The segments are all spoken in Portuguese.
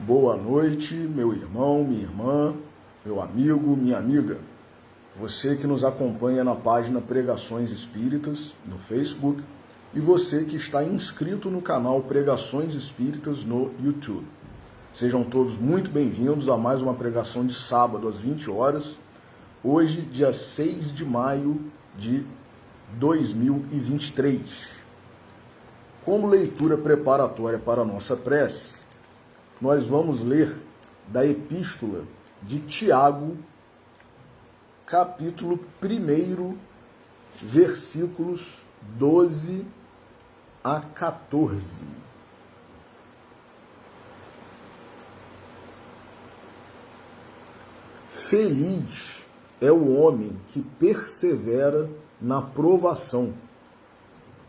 Boa noite, meu irmão, minha irmã, meu amigo, minha amiga. Você que nos acompanha na página Pregações Espíritas no Facebook e você que está inscrito no canal Pregações Espíritas no YouTube. Sejam todos muito bem-vindos a mais uma pregação de sábado às 20 horas, hoje, dia 6 de maio de 2023. Como leitura preparatória para a nossa prece, nós vamos ler da Epístola de Tiago, capítulo 1, versículos 12 a 14. Feliz é o homem que persevera na provação,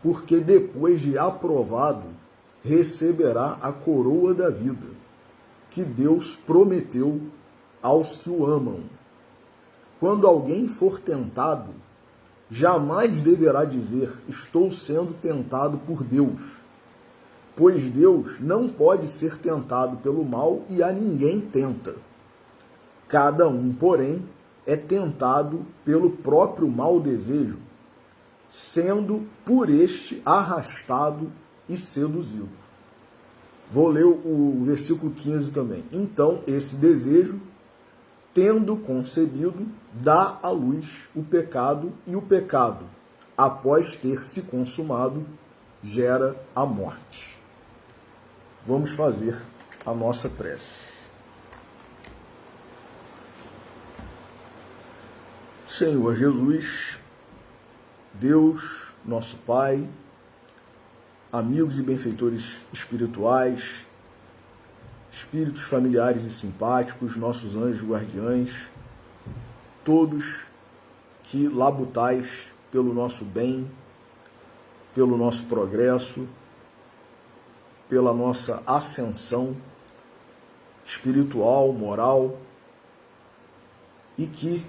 porque depois de aprovado, receberá a coroa da vida, que Deus prometeu aos que o amam. Quando alguém for tentado, jamais deverá dizer, estou sendo tentado por Deus, pois Deus não pode ser tentado pelo mal e a ninguém tenta. Cada um, porém, é tentado pelo próprio mau desejo, sendo por este arrastado e seduzido. Vou ler o versículo 15 também. Então, esse desejo, tendo concebido, dá à luz o pecado, e o pecado, após ter se consumado, gera a morte. Vamos fazer a nossa prece. Senhor Jesus, Deus, nosso Pai, amigos e benfeitores espirituais, espíritos familiares e simpáticos, nossos anjos guardiães, todos que labutais pelo nosso bem, pelo nosso progresso, pela nossa ascensão espiritual, moral, e que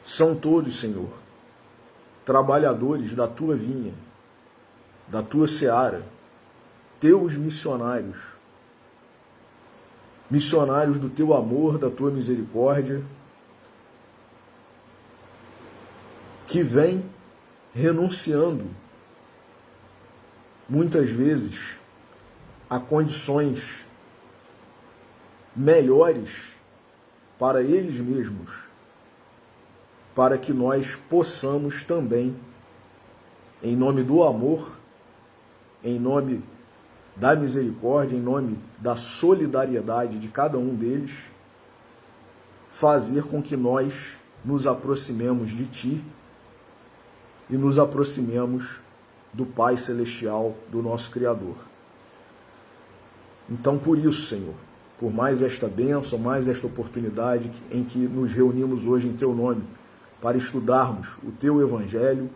são todos, Senhor, trabalhadores da Tua vinha, da Tua seara, Teus missionários, missionários do Teu amor, da Tua misericórdia, que vêm renunciando, muitas vezes, a condições melhores para eles mesmos, para que nós possamos também, em nome do amor, em nome da misericórdia, em nome da solidariedade de cada um deles, fazer com que nós nos aproximemos de Ti e nos aproximemos do Pai Celestial, do nosso Criador. Então, por isso, Senhor, por mais esta bênção, mais esta oportunidade em que nos reunimos hoje em Teu nome, para estudarmos o Teu Evangelho,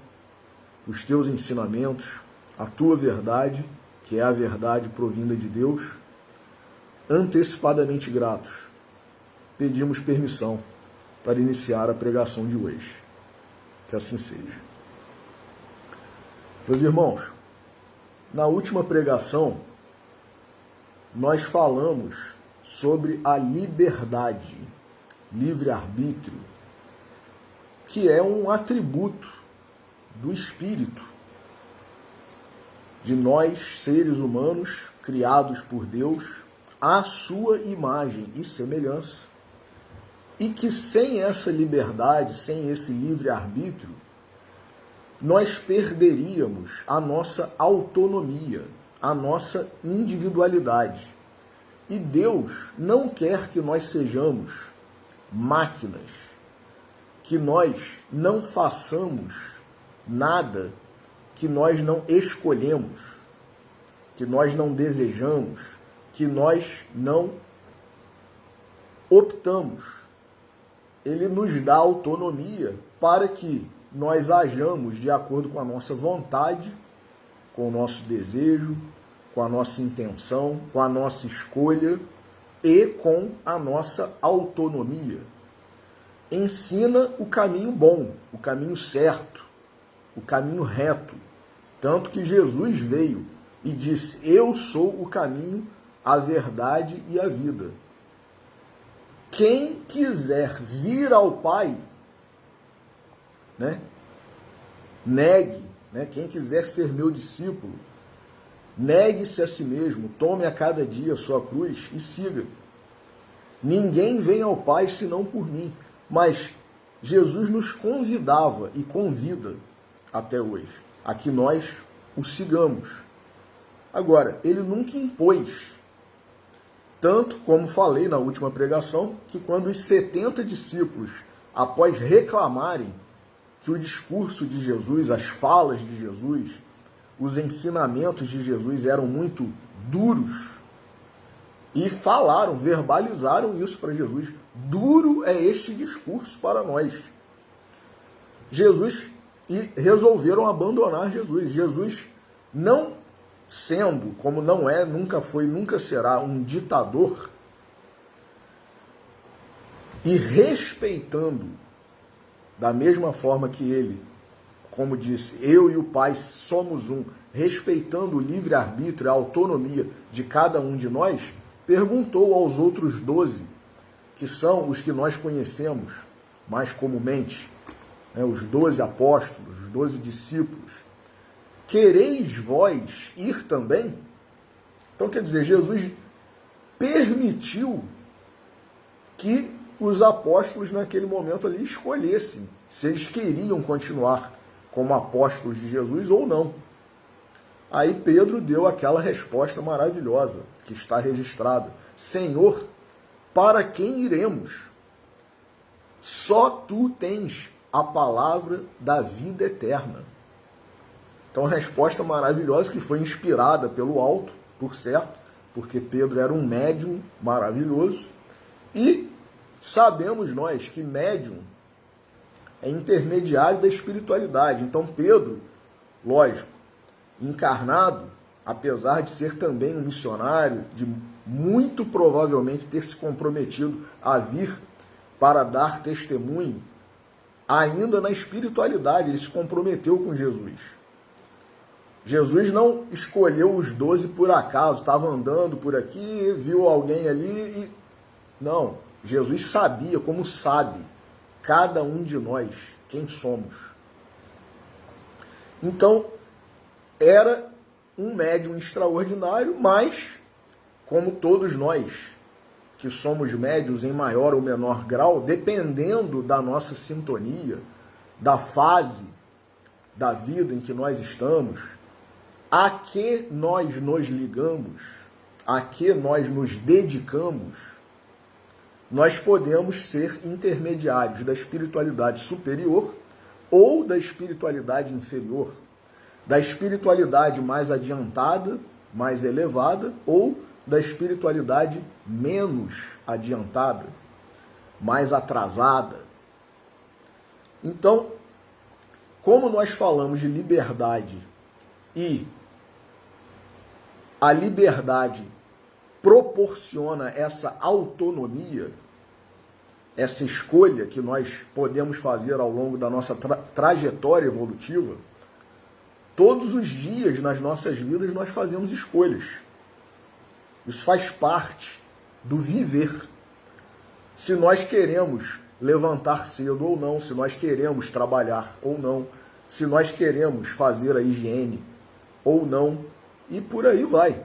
os Teus ensinamentos, a Tua verdade, que é a verdade provinda de Deus, antecipadamente gratos, pedimos permissão para iniciar a pregação de hoje. Que assim seja. Meus irmãos, na última pregação, nós falamos sobre a liberdade, livre-arbítrio, que é um atributo do Espírito, de nós, seres humanos, criados por Deus, à sua imagem e semelhança, e que sem essa liberdade, sem esse livre-arbítrio, nós perderíamos a nossa autonomia, a nossa individualidade. E Deus não quer que nós sejamos máquinas, que nós não façamos nada que nós não escolhemos, que nós não desejamos, que nós não optamos. Ele nos dá autonomia para que nós hajamos de acordo com a nossa vontade, com o nosso desejo, com a nossa intenção, com a nossa escolha e com a nossa autonomia. Ensina o caminho bom, o caminho certo, o caminho reto. Tanto que Jesus veio e disse, eu sou o caminho, a verdade e a vida. Quem quiser vir ao Pai, né, negue, né, quem quiser ser meu discípulo, negue-se a si mesmo, tome a cada dia a sua cruz e siga. Ninguém vem ao Pai senão por mim. Mas Jesus nos convidava e convida até hoje a que nós o sigamos. Agora, ele nunca impôs. Tanto, como falei na última pregação, que quando os 70 discípulos, após reclamarem que o discurso de Jesus, as falas de Jesus, os ensinamentos de Jesus eram muito duros, e falaram, verbalizaram isso para Jesus. Duro é este discurso para nós. E resolveram abandonar Jesus. Jesus, não sendo, como não é, nunca foi, nunca será um ditador, e respeitando, da mesma forma que ele, como disse, eu e o Pai somos um, respeitando o livre-arbítrio, a autonomia de cada um de nós, perguntou aos outros 12, que são os que nós conhecemos mais comumente, né, os 12 apóstolos, os 12 discípulos, quereis vós ir também? Então, quer dizer, Jesus permitiu que os apóstolos naquele momento ali escolhessem se eles queriam continuar como apóstolos de Jesus ou não. Aí Pedro deu aquela resposta maravilhosa, que está registrada. Senhor, para quem iremos? Só tu tens a palavra da vida eterna. Então, resposta maravilhosa que foi inspirada pelo alto, por certo, porque Pedro era um médium maravilhoso. E sabemos nós que médium é intermediário da espiritualidade. Então, Pedro, lógico, encarnado, apesar de ser também um missionário, de muito provavelmente ter se comprometido a vir para dar testemunho, ainda na espiritualidade, ele se comprometeu com Jesus. Jesus não escolheu os 12 por acaso, estava andando por aqui, viu alguém ali e... Não, Jesus sabia, como sabe, cada um de nós, quem somos. Então, era um médium extraordinário, mas, como todos nós, que somos médiuns em maior ou menor grau, dependendo da nossa sintonia, da fase da vida em que nós estamos, a que nós nos ligamos, a que nós nos dedicamos, nós podemos ser intermediários da espiritualidade superior ou da espiritualidade inferior, da espiritualidade mais adiantada, mais elevada, ou da espiritualidade menos adiantada, mais atrasada. Então, como nós falamos de liberdade e a liberdade proporciona essa autonomia, essa escolha que nós podemos fazer ao longo da nossa trajetória evolutiva, todos os dias nas nossas vidas nós fazemos escolhas. Isso faz parte do viver. Se nós queremos levantar cedo ou não, se nós queremos trabalhar ou não, se nós queremos fazer a higiene ou não, e por aí vai,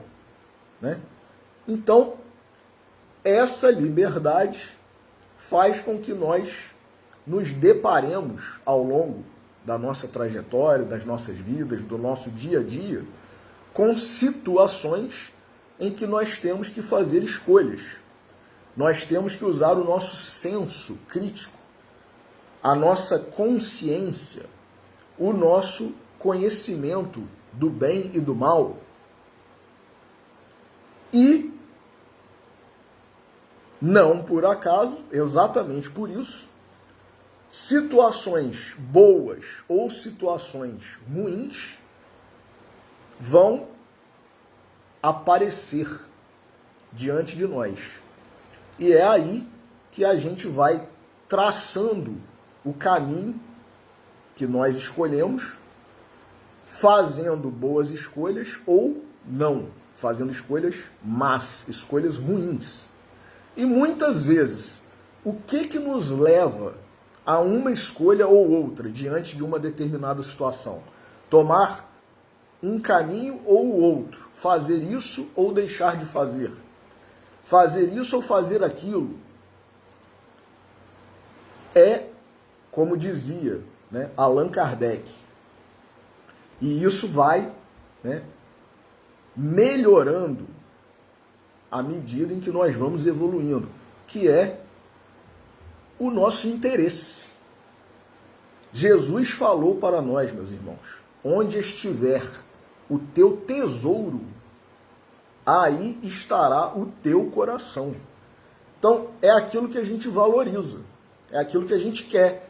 né? Então, essa liberdade faz com que nós nos deparemos ao longo da nossa trajetória, das nossas vidas, do nosso dia a dia, com situações em que nós temos que fazer escolhas. Nós temos que usar o nosso senso crítico, a nossa consciência, o nosso conhecimento do bem e do mal. E, não por acaso, exatamente por isso, situações boas ou situações ruins vão aparecer diante de nós. E é aí que a gente vai traçando o caminho que nós escolhemos, fazendo boas escolhas ou não, fazendo escolhas más, escolhas ruins. E muitas vezes, o que nos leva a uma escolha ou outra diante de uma determinada situação? Tomar um caminho ou o outro, fazer isso ou deixar de fazer, fazer isso ou fazer aquilo, é, como dizia, né, Allan Kardec, e isso vai, né, melhorando à medida em que nós vamos evoluindo, que é o nosso interesse. Jesus falou para nós, meus irmãos, onde estiver o teu tesouro, aí estará o teu coração. Então, é aquilo que a gente valoriza, é aquilo que a gente quer,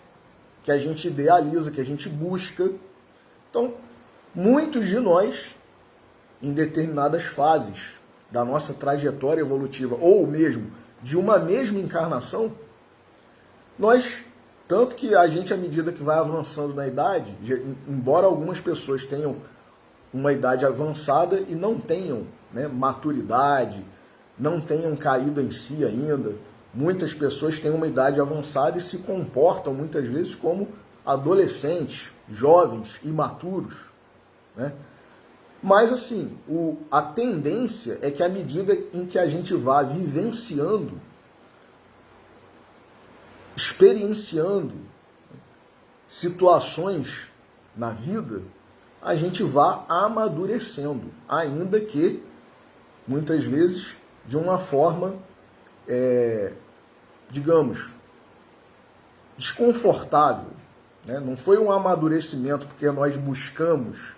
que a gente idealiza, que a gente busca. Então, muitos de nós, em determinadas fases da nossa trajetória evolutiva, ou mesmo de uma mesma encarnação, nós, tanto que a gente, à medida que vai avançando na idade, embora algumas pessoas tenham uma idade avançada e não tenham, né, maturidade, não tenham caído em si ainda, muitas pessoas têm uma idade avançada e se comportam muitas vezes como adolescentes, jovens, imaturos, né? Mas assim, a tendência é que à medida em que a gente vá vivenciando, experienciando situações na vida, a gente vá amadurecendo, ainda que muitas vezes de uma forma, digamos, desconfortável, né? Não foi um amadurecimento porque nós buscamos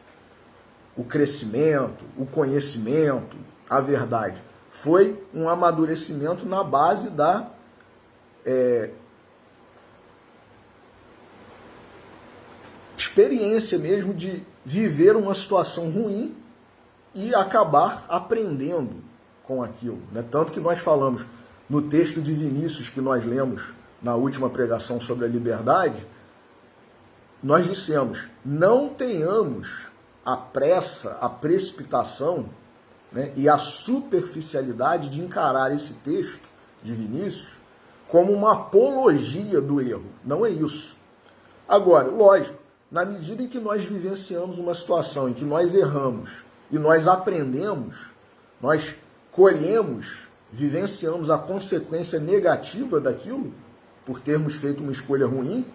o crescimento, o conhecimento, a verdade. Foi um amadurecimento na base da experiência mesmo de viver uma situação ruim e acabar aprendendo com aquilo, né? Tanto que nós falamos no texto de Vinícius que nós lemos na última pregação sobre a liberdade, nós dissemos, não tenhamos a pressa, a precipitação, né, e a superficialidade de encarar esse texto de Vinícius como uma apologia do erro. Não é isso. Agora, lógico, na medida em que nós vivenciamos uma situação em que nós erramos e nós aprendemos, nós colhemos, vivenciamos a consequência negativa daquilo, por termos feito uma escolha ruim,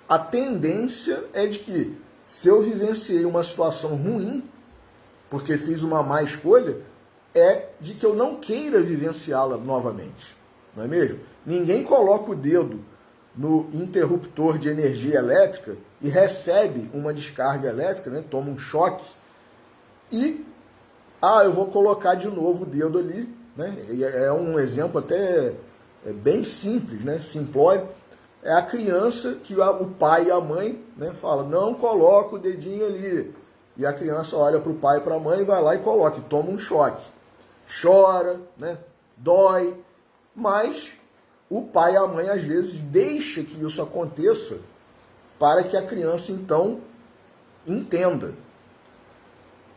a tendência é de que, se eu vivenciei uma situação ruim, porque fiz uma má escolha, é de que eu não queira vivenciá-la novamente. Não é mesmo? Ninguém coloca o dedo no interruptor de energia elétrica e recebe uma descarga elétrica, né? Toma um choque e, eu vou colocar de novo o dedo ali, né? E é um exemplo até bem simples, né? Simplório. É a criança que o pai e a mãe, né, falam, não coloca o dedinho ali. E a criança olha para o pai e para a mãe, vai lá e coloca, e toma um choque. Chora, né, dói, mas o pai e a mãe às vezes deixam que isso aconteça para que a criança então entenda.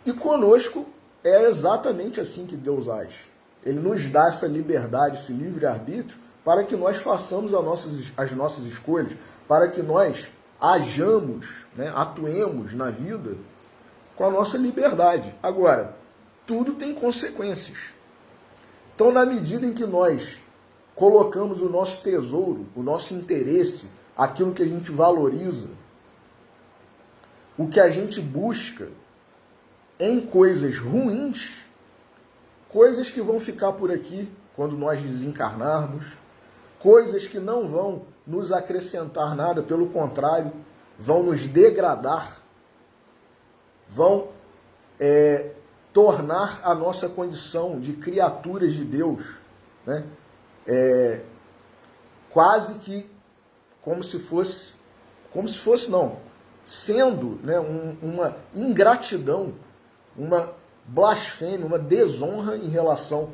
E conosco é exatamente assim que Deus age. Ele nos dá essa liberdade, esse livre-arbítrio, para que nós façamos as nossas escolhas, para que nós hajamos, né, atuemos na vida com a nossa liberdade. Agora, tudo tem consequências. Então, na medida em que nós colocamos o nosso tesouro, o nosso interesse, aquilo que a gente valoriza, o que a gente busca em coisas ruins, coisas que vão ficar por aqui quando nós desencarnarmos, coisas que não vão nos acrescentar nada, pelo contrário, vão nos degradar, vão tornar a nossa condição de criaturas de Deus, né, quase que sendo, né, uma ingratidão, uma blasfêmia, uma desonra em relação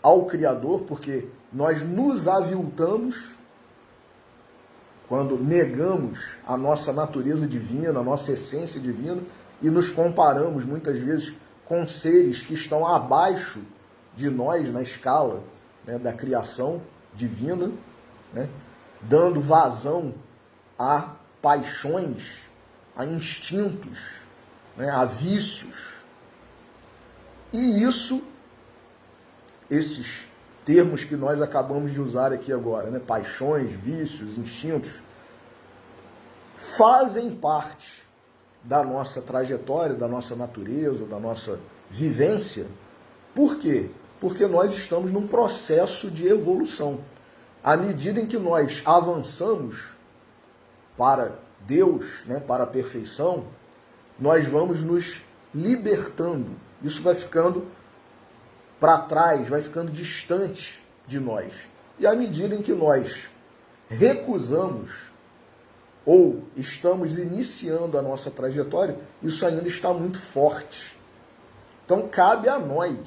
ao Criador, porque nós nos aviltamos quando negamos a nossa natureza divina, a nossa essência divina, e nos comparamos muitas vezes com seres que estão abaixo de nós na escala, né, da criação divina, né, dando vazão a paixões, a instintos, né, a vícios. E esses termos que nós acabamos de usar aqui agora, né, paixões, vícios, instintos, fazem parte da nossa trajetória, da nossa natureza, da nossa vivência. Por quê? Porque nós estamos num processo de evolução. À medida em que nós avançamos para Deus, né, para a perfeição, nós vamos nos libertando. Isso vai ficando para trás, vai ficando distante de nós. E à medida em que nós recusamos ou estamos iniciando a nossa trajetória, isso ainda está muito forte. Então cabe a nós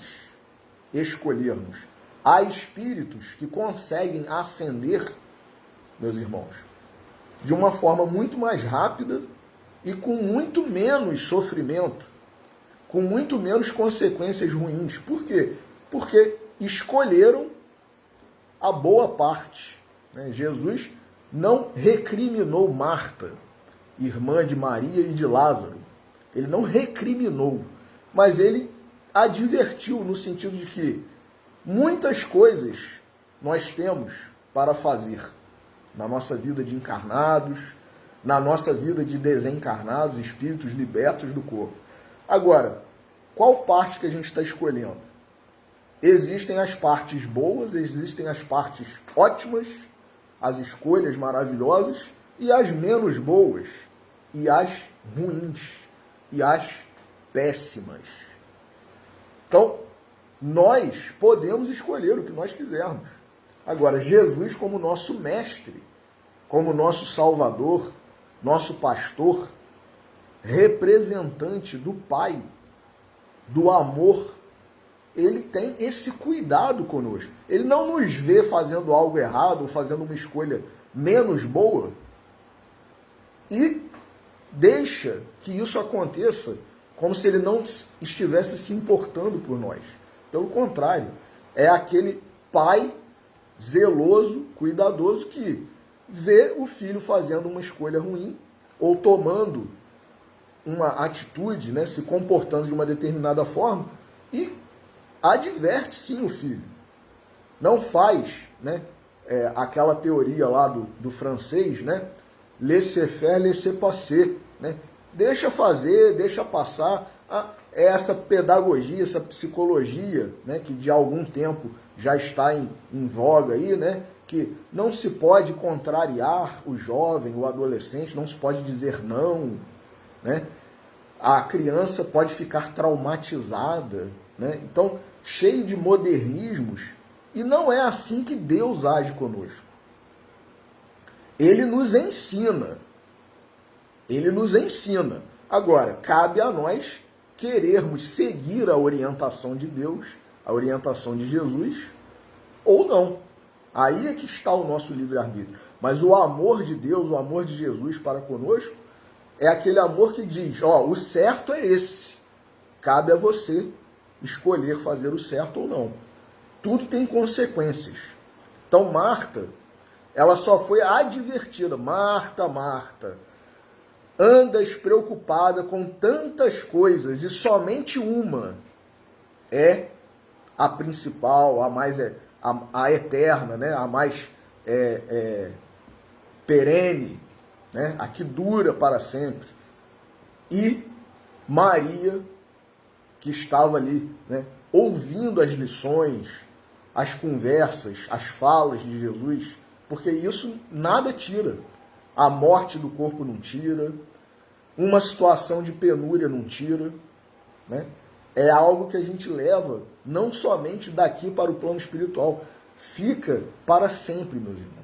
escolhermos. Há espíritos que conseguem ascender, meus irmãos, de uma forma muito mais rápida e com muito menos sofrimento, com muito menos consequências ruins. Por quê? Porque escolheram a boa parte, né? Jesus não recriminou Marta, irmã de Maria e de Lázaro. Ele não recriminou, mas ele advertiu no sentido de que muitas coisas nós temos para fazer na nossa vida de encarnados, na nossa vida de desencarnados, espíritos libertos do corpo. Agora, qual parte que a gente está escolhendo? Existem as partes boas, existem as partes ótimas, as escolhas maravilhosas, e as menos boas, e as ruins, e as péssimas. Então, nós podemos escolher o que nós quisermos. Agora, Jesus como nosso mestre, como nosso salvador, nosso pastor, representante do Pai, do amor, ele tem esse cuidado conosco. Ele não nos vê fazendo algo errado, ou fazendo uma escolha menos boa, e deixa que isso aconteça como se ele não estivesse se importando por nós. Pelo contrário, é aquele pai zeloso, cuidadoso, que vê o filho fazendo uma escolha ruim, ou tomando uma atitude, né, se comportando de uma determinada forma, e adverte sim o filho. Não faz, né, aquela teoria lá do francês, né, laissez-faire, laissez-passer, né, deixa fazer, deixa passar. Essa pedagogia, essa psicologia, né, que de algum tempo já está em voga aí, né, que não se pode contrariar o jovem, o adolescente, não se pode dizer não, né? A criança pode ficar traumatizada, né? Então, cheio de modernismos, e não é assim que Deus age conosco. Ele nos ensina. Ele nos ensina. Agora, cabe a nós querermos seguir a orientação de Deus, a orientação de Jesus, ou não. Aí é que está o nosso livre-arbítrio. Mas o amor de Deus, o amor de Jesus para conosco, é aquele amor que diz, o certo é esse. Cabe a você escolher fazer o certo ou não. Tudo tem consequências. Então Marta, ela só foi advertida. Marta, Marta, andas preocupada com tantas coisas e somente uma é a principal, a mais a eterna, né? A mais perene, né? A que dura para sempre. E Maria, que estava ali, né, ouvindo as lições, as conversas, as falas de Jesus, porque isso nada tira. A morte do corpo não tira, uma situação de penúria não tira, né? É algo que a gente leva não somente daqui para o plano espiritual, fica para sempre, meus irmãos.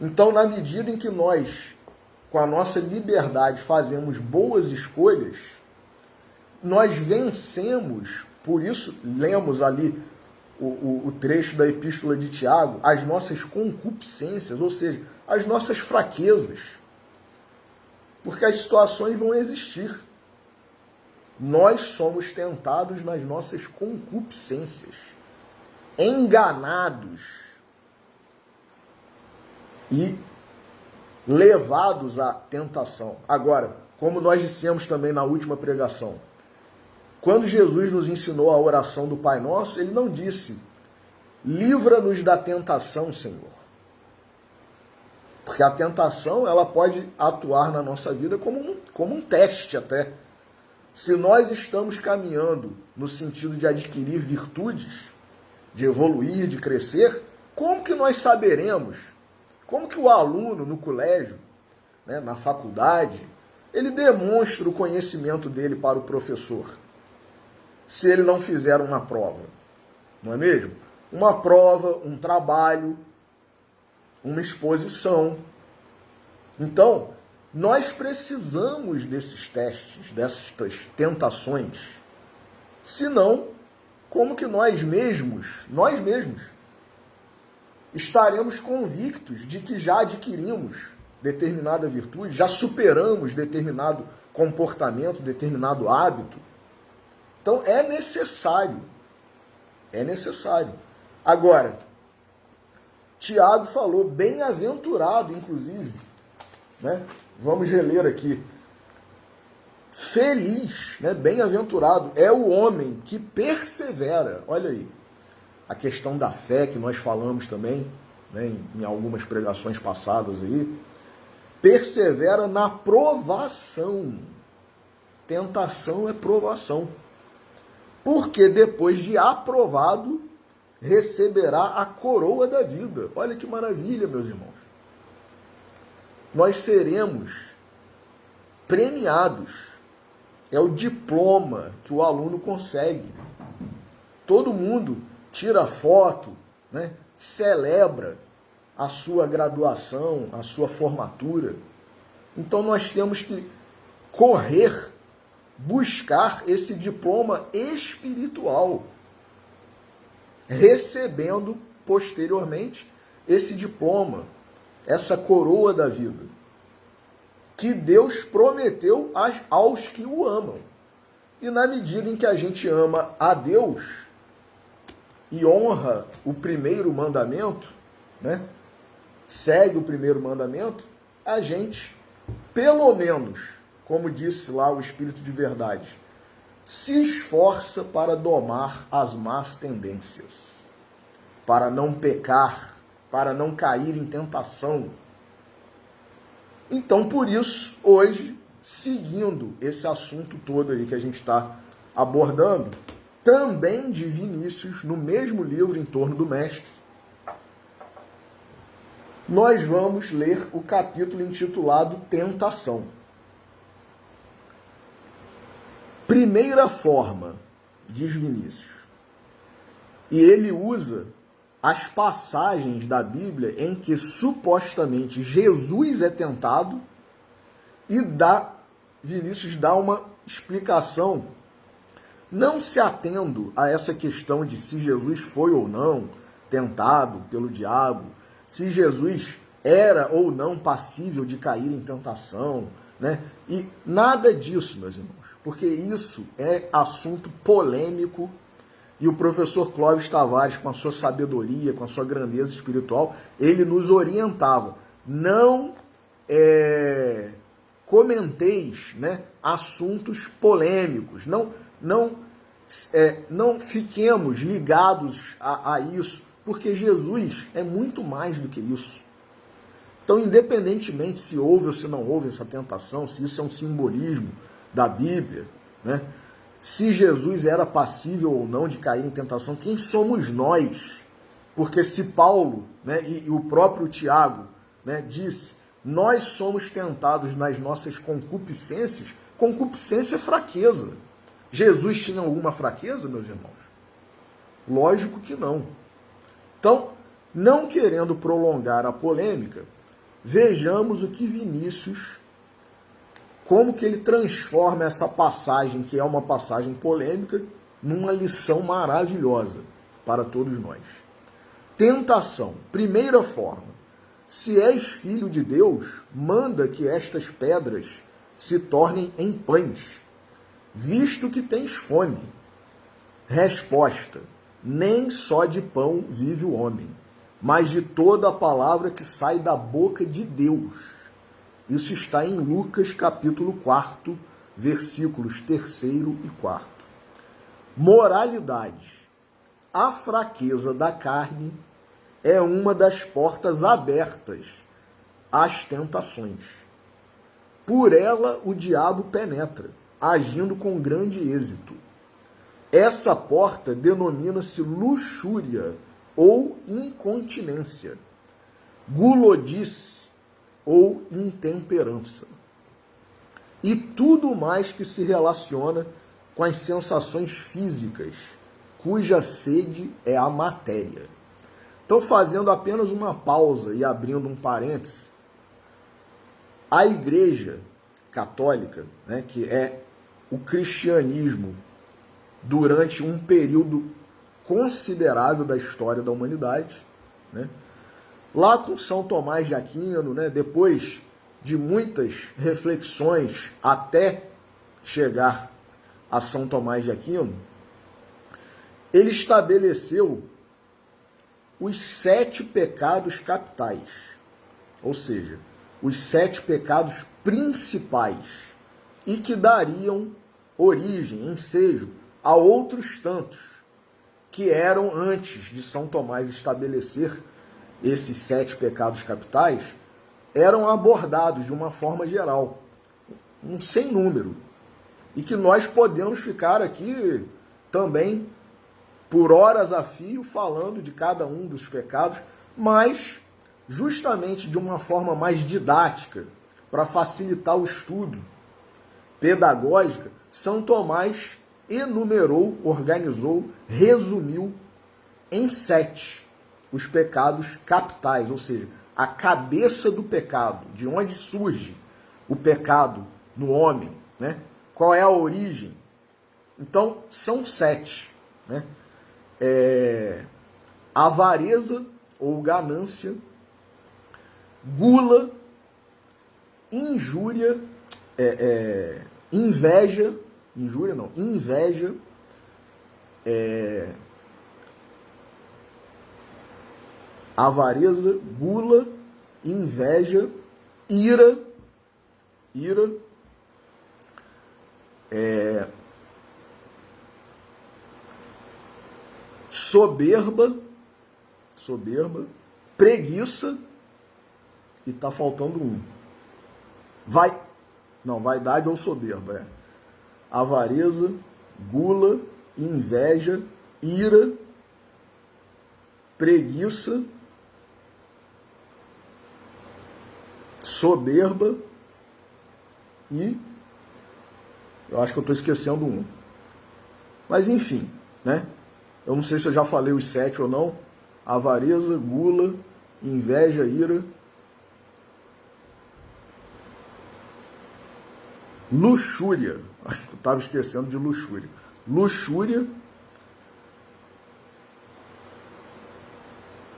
Então, na medida em que nós, com a nossa liberdade, fazemos boas escolhas, nós vencemos. Por isso, lemos ali o trecho da Epístola de Tiago, as nossas concupiscências, ou seja, as nossas fraquezas. Porque as situações vão existir. nós somos tentados nas nossas concupiscências, enganados e levados à tentação. Agora, como nós dissemos também na última pregação, quando Jesus nos ensinou a oração do Pai Nosso, ele não disse: livra-nos da tentação, Senhor. Porque a tentação, ela pode atuar na nossa vida como um teste até. Se nós estamos caminhando no sentido de adquirir virtudes, de evoluir, de crescer, como que nós saberemos? Como que o aluno no colégio, né, na faculdade, ele demonstra o conhecimento dele para o professor, se ele não fizer uma prova? Não é mesmo? Uma prova, um trabalho, uma exposição. Então, nós precisamos desses testes, dessas tentações. Senão, como que nós mesmos, estaremos convictos de que já adquirimos determinada virtude, já superamos determinado comportamento, determinado hábito? Então, é necessário. Agora, Tiago falou, bem-aventurado, inclusive, né? Vamos reler aqui. Feliz, né? Bem-aventurado é o homem que persevera. Olha aí, a questão da fé que nós falamos também, né, em algumas pregações passadas aí. Persevera na provação. Tentação é provação. Porque depois de aprovado, receberá a coroa da vida. Olha que maravilha, meus irmãos. Nós seremos premiados. É o diploma que o aluno consegue. Todo mundo tira foto, né? Celebra a sua graduação, a sua formatura. Então nós temos que correr, buscar esse diploma espiritual, recebendo posteriormente esse diploma, essa coroa da vida, que Deus prometeu aos que o amam. E na medida em que a gente ama a Deus e honra o primeiro mandamento, né? Segue o primeiro mandamento, a gente, pelo menos, como disse lá o Espírito de Verdade, se esforça para domar as más tendências, para não pecar, para não cair em tentação. Então, por isso, hoje, seguindo esse assunto todo aí que a gente está abordando, também de Vinícius, no mesmo livro, Em Torno do Mestre, nós vamos ler o capítulo intitulado Tentação. Primeira forma, diz Vinícius, e ele usa as passagens da Bíblia em que supostamente Jesus é tentado e Vinícius dá uma explicação, não se atendo a essa questão de se Jesus foi ou não tentado pelo diabo, se Jesus era ou não passível de cair em tentação, né? E nada disso, meus irmãos, porque isso é assunto polêmico e o professor Clóvis Tavares, com a sua sabedoria, com a sua grandeza espiritual, ele nos orientava. Não comenteis, né, assuntos polêmicos, não fiquemos ligados a isso, porque Jesus é muito mais do que isso. Então, independentemente se houve ou se não houve essa tentação, se isso é um simbolismo da Bíblia, né? Se Jesus era passível ou não de cair em tentação, quem somos nós? Porque se Paulo, né, e o próprio Tiago, né, disse, nós somos tentados nas nossas concupiscências, concupiscência é fraqueza. Jesus tinha alguma fraqueza, meus irmãos? Lógico que não. Então, não querendo prolongar a polêmica, vejamos o que Vinícius, como que ele transforma essa passagem, que é uma passagem polêmica, numa lição maravilhosa para todos nós. Tentação. Primeira forma. Se és filho de Deus, manda que estas pedras se tornem em pães. visto que tens fome. Resposta: nem só de pão vive o homem, mas de toda a palavra que sai da boca de Deus. Isso está em Lucas capítulo 4, versículos 3º e 4º. Moralidade. A fraqueza da carne é uma das portas abertas às tentações. Por ela o diabo penetra, agindo com grande êxito. Essa porta denomina-se luxúria ou incontinência, gulodice ou intemperança, e tudo mais que se relaciona com as sensações físicas, cuja sede é a matéria. Então, fazendo apenas uma pausa e abrindo um parêntese, a Igreja Católica, né, que é o cristianismo durante um período considerável da história da humanidade, né, lá com São Tomás de Aquino, né, depois de muitas reflexões até chegar a São Tomás de Aquino, ele estabeleceu os 7 pecados capitais, ou seja, os 7 pecados principais, e que dariam origem, ensejo, a outros tantos, que eram, antes de São Tomás estabelecer esses 7 pecados capitais, eram abordados de uma forma geral, um sem número, e que nós podemos ficar aqui também por horas a fio falando de cada um dos pecados, mas justamente de uma forma mais didática, para facilitar o estudo pedagógico, São Tomás enumerou, organizou, resumiu em 7 os pecados capitais, ou seja, a cabeça do pecado, de onde surge o pecado no homem, né? Qual é a origem? Então, são 7, né? Avareza ou ganância, gula, injúria, inveja, avareza, gula, inveja, ira, soberba, preguiça, e está faltando um. Vaidade ou soberba. Avareza, gula, inveja, ira, preguiça, soberba e eu acho que eu estou esquecendo um. Mas enfim, né? Eu não sei se eu já falei os 7 ou não. Avareza, gula, inveja, ira, luxúria. Eu estava esquecendo de luxúria. Luxúria,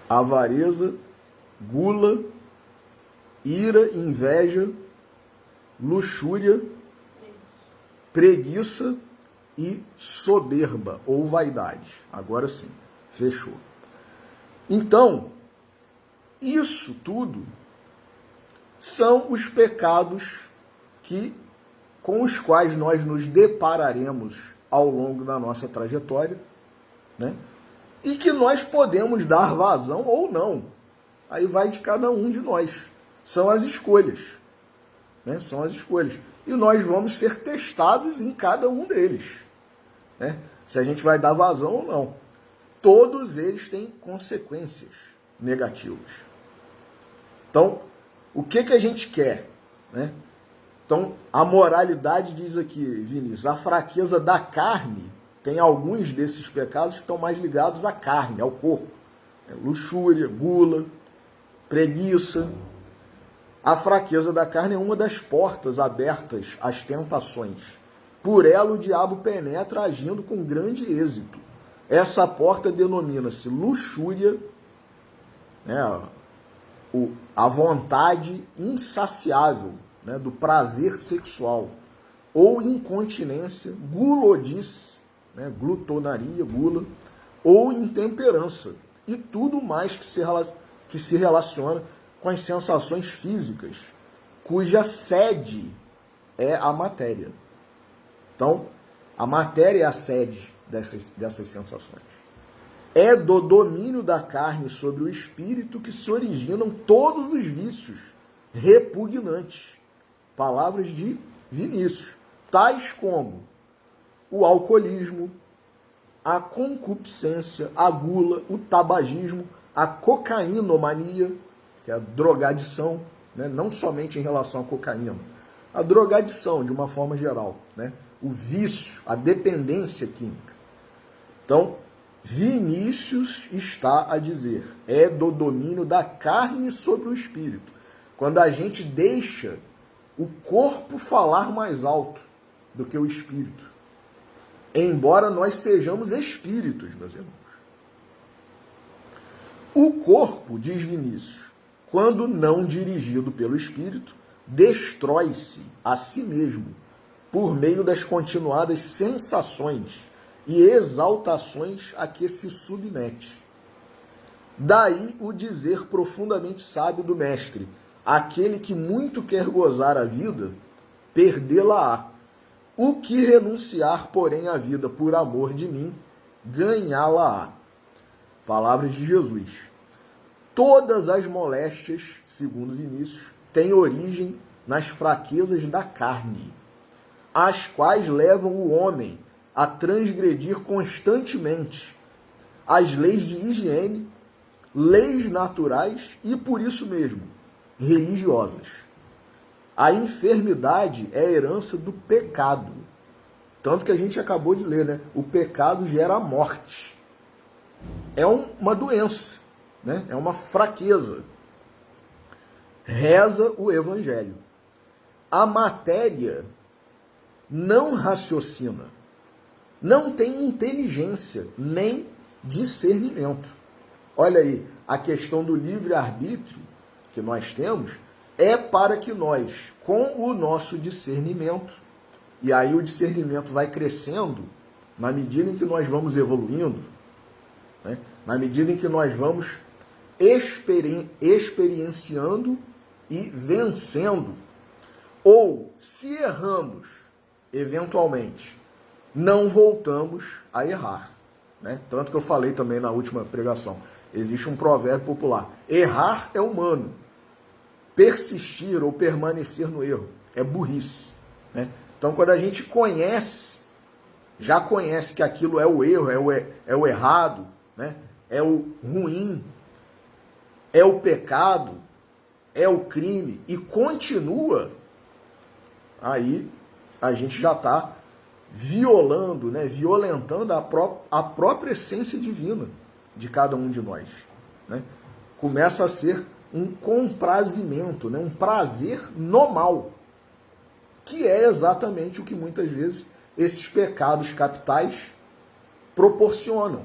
avareza, gula, ira, inveja, luxúria, preguiça e soberba ou vaidade. Agora sim, fechou. Então, isso tudo são os pecados com os quais nós nos depararemos ao longo da nossa trajetória, né? E que nós podemos dar vazão ou não. Aí vai de cada um de nós. São as escolhas, né? São as escolhas. E nós vamos ser testados em cada um deles, né? Se a gente vai dar vazão ou não. Todos eles têm consequências negativas. Então, o que a gente quer, né? Então, a moralidade diz aqui, Vinícius, a fraqueza da carne, tem alguns desses pecados que estão mais ligados à carne, ao corpo. Luxúria, gula, preguiça. A fraqueza da carne é uma das portas abertas às tentações. Por ela o diabo penetra agindo com grande êxito. Essa porta denomina-se luxúria, né, a vontade insaciável, né, do prazer sexual, ou incontinência, gulodice, né, glutonaria, gula, ou intemperança, e tudo mais que se relaciona com as sensações físicas, cuja sede é a matéria. Então, a matéria é a sede dessas sensações. É do domínio da carne sobre o espírito que se originam todos os vícios repugnantes. Palavras de Vinícius. Tais como o alcoolismo, a concupiscência, a gula, o tabagismo, a cocainomania, que é a drogadição, né? Não somente em relação à cocaína, a drogadição de uma forma geral, né? O vício, a dependência química. Então, Vinícius está a dizer, é do domínio da carne sobre o espírito. Quando a gente deixa o corpo falar mais alto do que o espírito. Embora nós sejamos espíritos, meus irmãos. O corpo, diz Vinícius, quando não dirigido pelo espírito, destrói-se a si mesmo por meio das continuadas sensações e exaltações a que se submete. Daí o dizer profundamente sábio do mestre, aquele que muito quer gozar a vida, perdê-la-á. O que renunciar, porém, à vida por amor de mim, ganhá-la-á. Palavras de Jesus. Todas as moléstias, segundo Vinícius, têm origem nas fraquezas da carne, as quais levam o homem a transgredir constantemente as leis de higiene, leis naturais e, por isso mesmo, religiosas. A enfermidade é a herança do pecado. Tanto que a gente acabou de ler, né? O pecado gera a morte. É uma doença, né? É uma fraqueza. Reza o Evangelho. A matéria não raciocina, não tem inteligência, nem discernimento. Olha aí, a questão do livre-arbítrio que nós temos é para que nós, com o nosso discernimento, e aí o discernimento vai crescendo na medida em que nós vamos evoluindo, né? Na medida em que nós vamos experienciando e vencendo, ou se erramos, eventualmente, não voltamos a errar, né? Tanto que eu falei também na última pregação, existe um provérbio popular, errar é humano, persistir ou permanecer no erro é burrice, né? Então, quando a gente já conhece que aquilo é o erro, é o errado, né? É o ruim, é o pecado, é o crime, e continua, aí a gente já está violando, né? Violentando a própria essência divina de cada um de nós, né? Começa a ser um comprazimento, né? Um prazer no mal, que é exatamente o que muitas vezes esses pecados capitais proporcionam.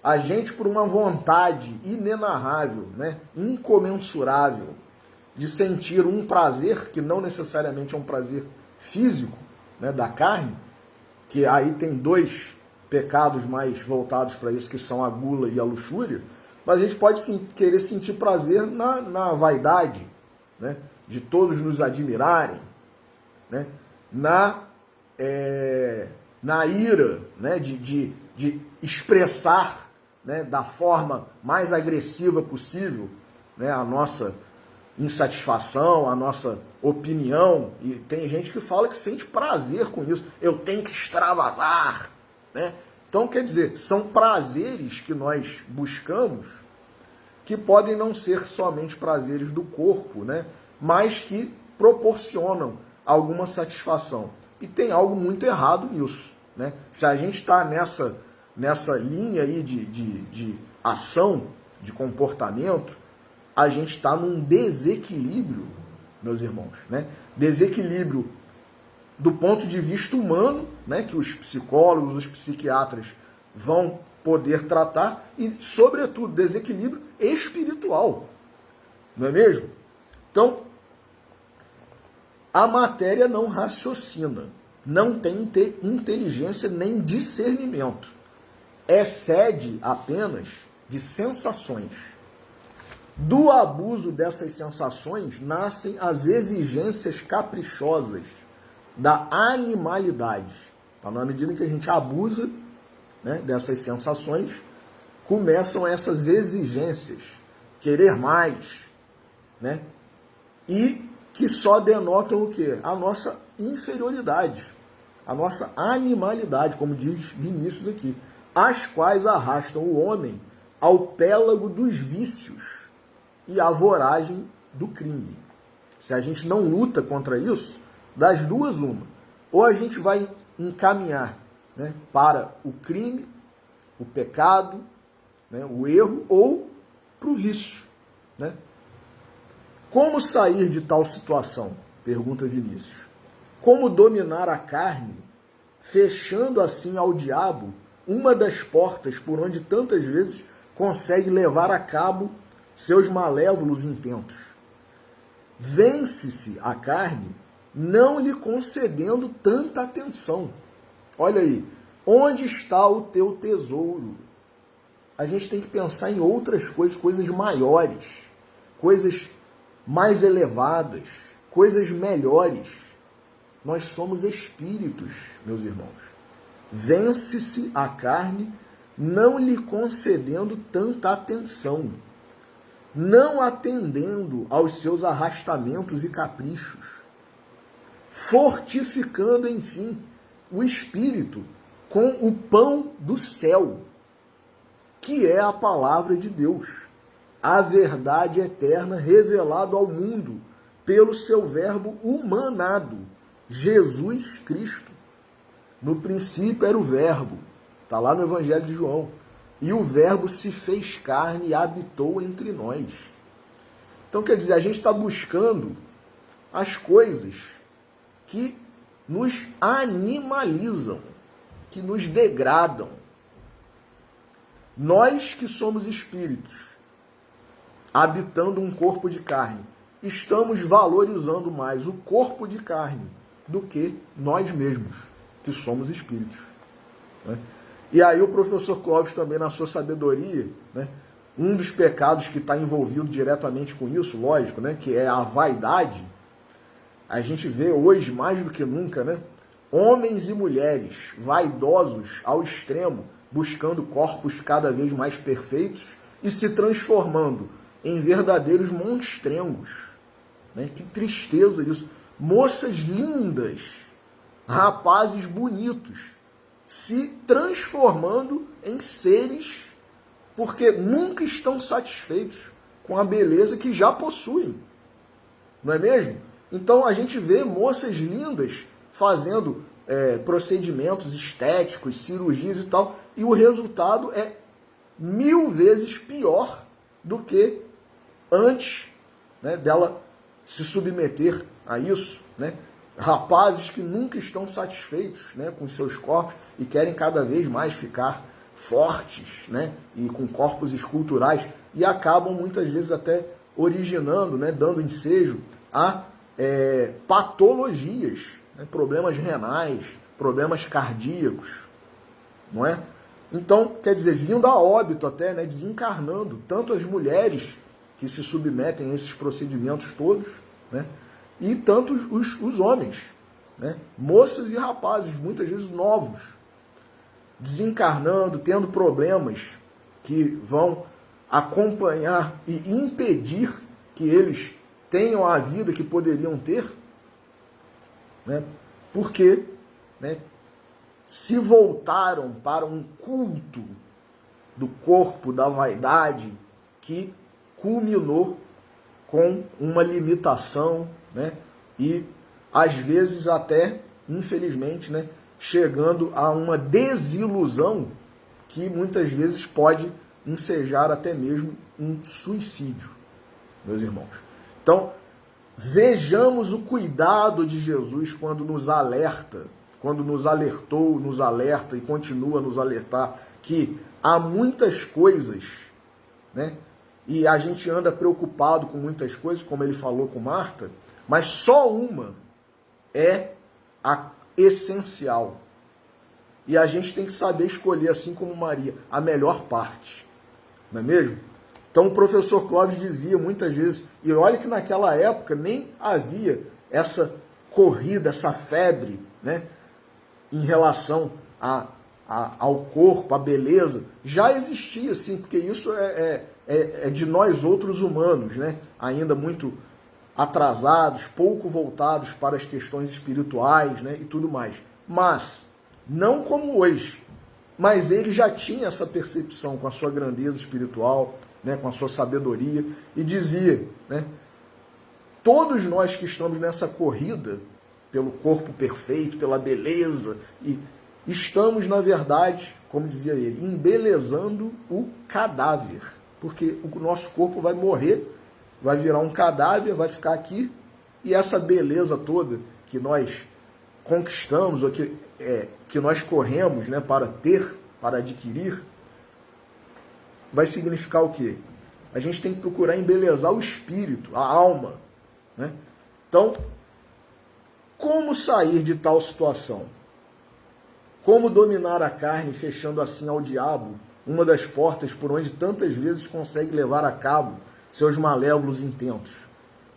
A gente, por uma vontade inenarrável, né? Incomensurável, de sentir um prazer, que não necessariamente é um prazer físico, né? Da carne, que aí tem dois pecados mais voltados para isso, que são a gula e a luxúria, mas a gente pode sim querer sentir prazer na vaidade, né? De todos nos admirarem, né? Na ira, né? De expressar, né? Da forma mais agressiva possível, né? A nossa insatisfação, a nossa opinião. E tem gente que fala que sente prazer com isso. Eu tenho que extravasar, né? Então, quer dizer, são prazeres que nós buscamos que podem não ser somente prazeres do corpo, né? Mas que proporcionam alguma satisfação. E tem algo muito errado nisso, né? Se a gente está nessa linha aí de ação, de comportamento, a gente está num desequilíbrio, meus irmãos, né? Desequilíbrio do ponto de vista humano, né? Que os psicólogos, os psiquiatras vão poder tratar, e, sobretudo, desequilíbrio espiritual, não é mesmo? Então, a matéria não raciocina, não tem inteligência nem discernimento. É sede apenas de sensações. Do abuso dessas sensações nascem as exigências caprichosas da animalidade. Então, na medida que a gente abusa, né, dessas sensações, começam essas exigências, querer mais, né? E que só denotam o quê? A nossa inferioridade, a nossa animalidade, como diz Vinícius aqui, as quais arrastam o homem ao pélago dos vícios e à voragem do crime. Se a gente não luta contra isso, das duas uma. Ou a gente vai encaminhar, né, para o crime, o pecado, né, o erro, ou para o vício. Né? Como sair de tal situação? Pergunta Vinícius. Como dominar a carne, fechando assim ao diabo uma das portas por onde tantas vezes consegue levar a cabo seus malévolos intentos? Vence-se a carne, não lhe concedendo tanta atenção. Olha aí, onde está o teu tesouro? A gente tem que pensar em outras coisas, coisas maiores, coisas mais elevadas, coisas melhores. Nós somos espíritos, meus irmãos. Vence-se a carne, não lhe concedendo tanta atenção, não atendendo aos seus arrastamentos e caprichos, fortificando, enfim, o espírito com o pão do céu, que é a palavra de Deus, a verdade eterna revelada ao mundo pelo seu verbo humanado, Jesus Cristo. No princípio era o verbo, está lá no Evangelho de João, e o verbo se fez carne e habitou entre nós. Então, quer dizer, a gente está buscando as coisas que nos animalizam, que nos degradam. Nós que somos espíritos, habitando um corpo de carne, estamos valorizando mais o corpo de carne do que nós mesmos, que somos espíritos. Né? E aí o professor Clóvis também, na sua sabedoria, né, um dos pecados que está envolvido diretamente com isso, lógico, né, que é a vaidade, a gente vê hoje, mais do que nunca, né, homens e mulheres vaidosos ao extremo, buscando corpos cada vez mais perfeitos e se transformando em verdadeiros monstrengos. Né? Que tristeza isso. Moças lindas, rapazes bonitos, se transformando em seres porque nunca estão satisfeitos com a beleza que já possuem. Não é mesmo? Então a gente vê moças lindas fazendo procedimentos estéticos, cirurgias e tal, e o resultado é 1000 vezes pior do que antes, né, dela se submeter a isso. Né? Rapazes que nunca estão satisfeitos, né, com seus corpos e querem cada vez mais ficar fortes, né, e com corpos esculturais, e acabam muitas vezes até originando, né, dando ensejo a patologias, né, problemas renais, problemas cardíacos, não é? Então, quer dizer, vindo a óbito até, né, desencarnando, tanto as mulheres que se submetem a esses procedimentos todos, né, e tanto os homens, né, moças e rapazes, muitas vezes novos, desencarnando, tendo problemas que vão acompanhar e impedir que eles tenham a vida que poderiam ter, né, porque, né, se voltaram para um culto do corpo, da vaidade, que culminou com uma limitação, né, e às vezes até, infelizmente, né, chegando a uma desilusão que muitas vezes pode ensejar até mesmo um suicídio, meus irmãos. Então, vejamos o cuidado de Jesus quando nos alerta, quando nos alertou, nos alerta e continua a nos alertar que há muitas coisas, né? E a gente anda preocupado com muitas coisas, como ele falou com Marta, mas só uma é a essencial. E a gente tem que saber escolher, assim como Maria, a melhor parte. Não é mesmo? Então o professor Clóvis dizia muitas vezes, e olha que naquela época nem havia essa corrida, essa febre, né, em relação ao corpo, à beleza. Já existia, sim, porque isso é de nós outros humanos, né, ainda muito atrasados, pouco voltados para as questões espirituais, né, e tudo mais. Mas, não como hoje, mas ele já tinha essa percepção com a sua grandeza espiritual, né, com a sua sabedoria, e dizia, né, todos nós que estamos nessa corrida pelo corpo perfeito, pela beleza, e estamos, na verdade, como dizia ele, embelezando o cadáver, porque o nosso corpo vai morrer, vai virar um cadáver, vai ficar aqui, e essa beleza toda que nós conquistamos, ou que nós corremos, né, para ter, para adquirir, vai significar o quê? A gente tem que procurar embelezar o espírito, a alma, né? Então, como sair de tal situação? Como dominar a carne, fechando assim ao diabo uma das portas por onde tantas vezes consegue levar a cabo seus malévolos intentos?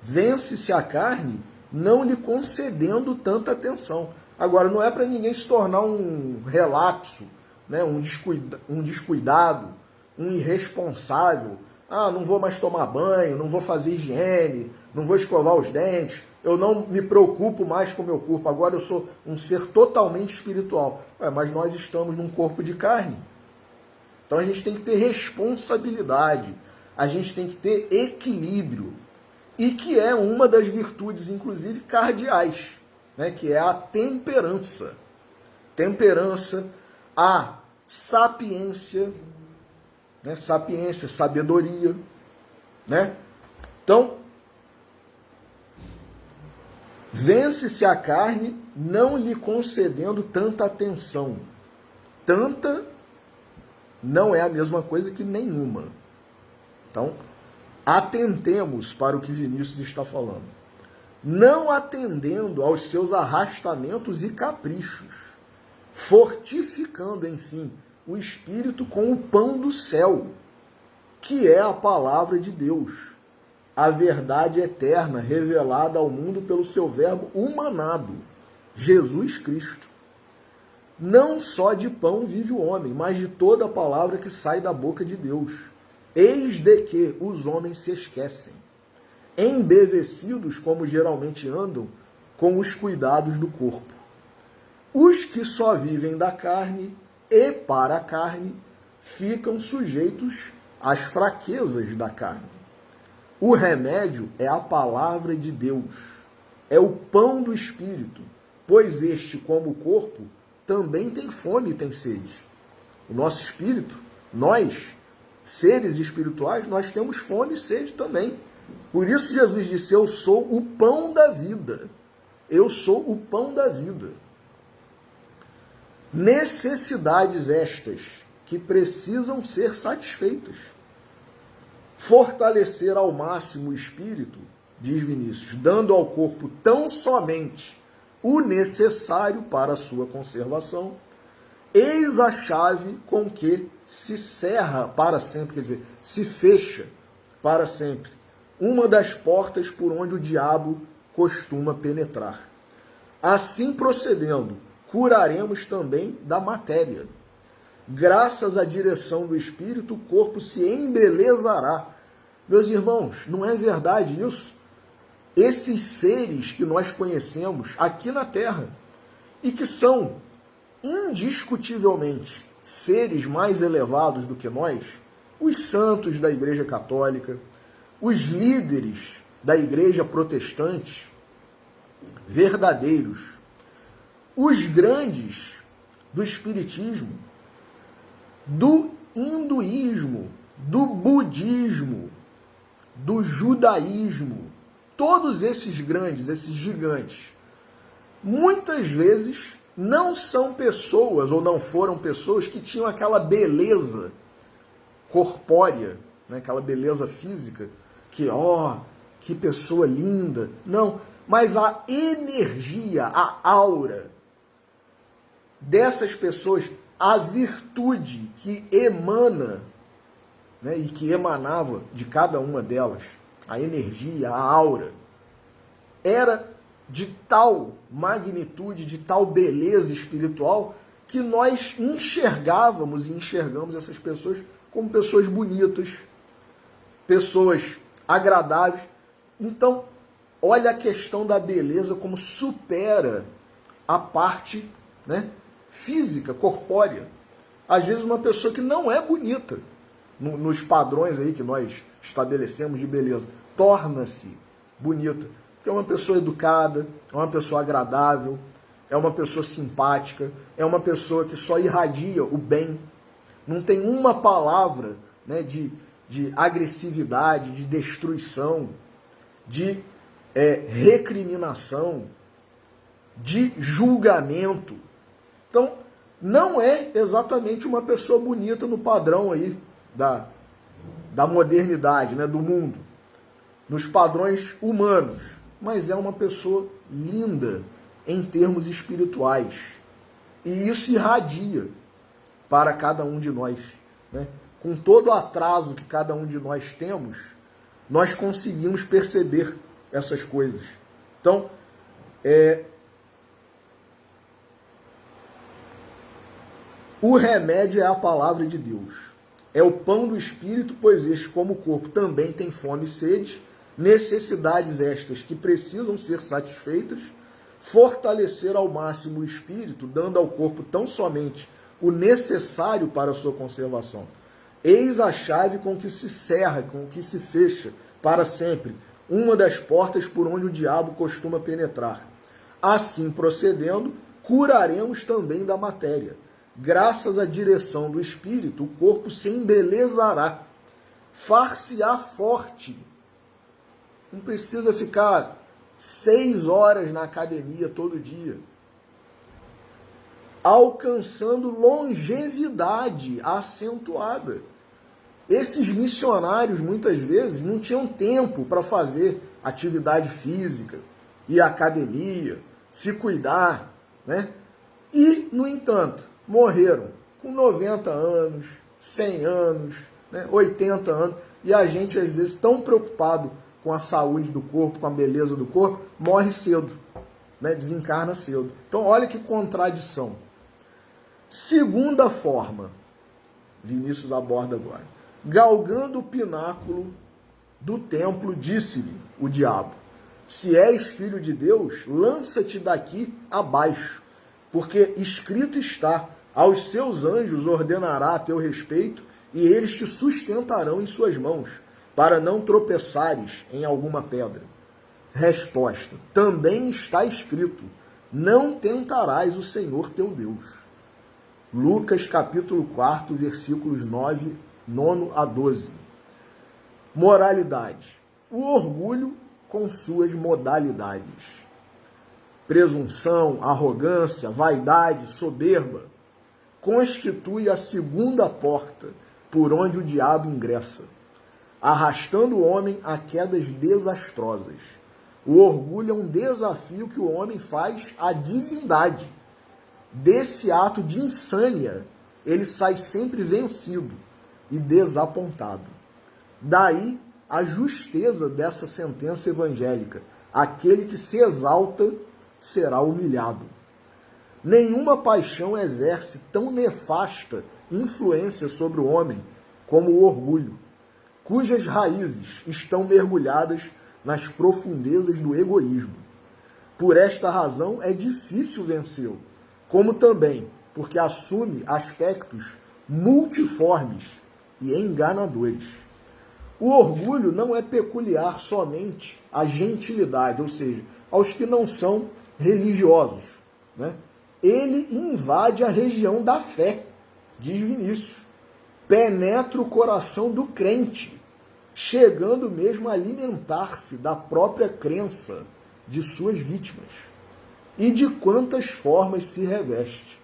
Vence-se a carne, não lhe concedendo tanta atenção. Agora, não é para ninguém se tornar um relapso, né? um descuidado, um irresponsável. Ah, não vou mais tomar banho, não vou fazer higiene, não vou escovar os dentes, eu não me preocupo mais com o meu corpo, agora eu sou um ser totalmente espiritual. Mas nós estamos num corpo de carne. Então a gente tem que ter responsabilidade, a gente tem que ter equilíbrio, e que é uma das virtudes, inclusive, cardeais, né? Que é a temperança. Temperança, a sapiência, né? Sapiência, sabedoria, né? Então, vence-se a carne, não lhe concedendo tanta atenção. Tanta não é a mesma coisa que nenhuma. Então, atentemos para o que Vinícius está falando. Não atendendo aos seus arrastamentos e caprichos, fortificando, enfim, o espírito com o pão do céu, que é a palavra de Deus, a verdade eterna revelada ao mundo pelo seu verbo humanado, Jesus Cristo. Não só de pão vive o homem, mas de toda a palavra que sai da boca de Deus. Eis de que os homens se esquecem, embevecidos como geralmente andam, com os cuidados do corpo. Os que só vivem da carne e para a carne ficam sujeitos às fraquezas da carne. O remédio é a palavra de Deus, é o pão do Espírito, pois este, como o corpo, também tem fome e tem sede. O nosso espírito, nós, seres espirituais, nós temos fome e sede também. Por isso Jesus disse, eu sou o pão da vida. Eu sou o pão da vida. Necessidades estas que precisam ser satisfeitas. Fortalecer ao máximo o espírito, diz Vinícius, dando ao corpo tão somente o necessário para a sua conservação, eis a chave com que se cerra para sempre, quer dizer, se fecha para sempre, uma das portas por onde o diabo costuma penetrar. Assim procedendo, curaremos também da matéria. Graças à direção do Espírito, o corpo se embelezará. Meus irmãos, não é verdade isso? Esses seres que nós conhecemos aqui na Terra e que são indiscutivelmente seres mais elevados do que nós, os santos da Igreja Católica, os líderes da Igreja Protestante, verdadeiros, os grandes do Espiritismo, do hinduísmo, do budismo, do judaísmo, todos esses grandes, esses gigantes, muitas vezes não são pessoas, ou não foram pessoas que tinham aquela beleza corpórea, né? Aquela beleza física, que pessoa linda. Não, mas a energia, a aura, dessas pessoas, a virtude que emana, né, e que emanava de cada uma delas, a energia, a aura, era de tal magnitude, de tal beleza espiritual, que nós enxergávamos e enxergamos essas pessoas como pessoas bonitas, pessoas agradáveis. Então, olha a questão da beleza como supera a parte, né, física, corpórea. Às vezes uma pessoa que não é bonita, nos padrões aí que nós estabelecemos de beleza, torna-se bonita. Porque é uma pessoa educada, é uma pessoa agradável, é uma pessoa simpática, é uma pessoa que só irradia o bem. Não tem uma palavra, né, de agressividade, de destruição, de recriminação, de julgamento. Então, não é exatamente uma pessoa bonita no padrão aí da modernidade, né, do mundo, nos padrões humanos, mas é uma pessoa linda em termos espirituais. E isso irradia para cada um de nós, né? Com todo o atraso que cada um de nós temos, nós conseguimos perceber essas coisas. Então, o remédio é a palavra de Deus. É o pão do Espírito, pois este, como o corpo, também tem fome e sede, necessidades estas que precisam ser satisfeitas, fortalecer ao máximo o espírito, dando ao corpo tão somente o necessário para a sua conservação. Eis a chave com que se cerra, com que se fecha para sempre, uma das portas por onde o diabo costuma penetrar. Assim procedendo, curaremos também da matéria. Graças à direção do espírito, o corpo se embelezará, far-se-á forte. Não precisa ficar 6 horas na academia todo dia, alcançando longevidade acentuada. Esses missionários, muitas vezes, não tinham tempo para fazer atividade física, ir à academia, se cuidar, né? E, no entanto, morreram com 90 anos, 100 anos, né? 80 anos, e a gente, às vezes, tão preocupado com a saúde do corpo, com a beleza do corpo, morre cedo, né? Desencarna cedo. Então, olha que contradição. Segunda forma, Vinícius aborda agora. Galgando o pináculo do templo, disse-lhe o diabo: se és filho de Deus, lança-te daqui abaixo, porque escrito está, aos seus anjos ordenará a teu respeito, e eles te sustentarão em suas mãos, para não tropeçares em alguma pedra. Resposta: também está escrito, não tentarás o Senhor teu Deus. Lucas capítulo 4, versículos 9 a 12. Moralidade. O orgulho com suas modalidades. Presunção, arrogância, vaidade, soberba constitui a segunda porta por onde o diabo ingressa, arrastando o homem a quedas desastrosas. O orgulho é um desafio que o homem faz à divindade. Desse ato de insânia, ele sai sempre vencido e desapontado. Daí a justeza dessa sentença evangélica: aquele que se exalta será humilhado. Nenhuma paixão exerce tão nefasta influência sobre o homem como o orgulho, cujas raízes estão mergulhadas nas profundezas do egoísmo. Por esta razão é difícil vencê-lo, como também porque assume aspectos multiformes e enganadores. O orgulho não é peculiar somente à gentilidade, ou seja, aos que não são religiosos, né? Ele invade a região da fé, diz Vinícius, penetra o coração do crente, chegando mesmo a alimentar-se da própria crença de suas vítimas. E de quantas formas se reveste.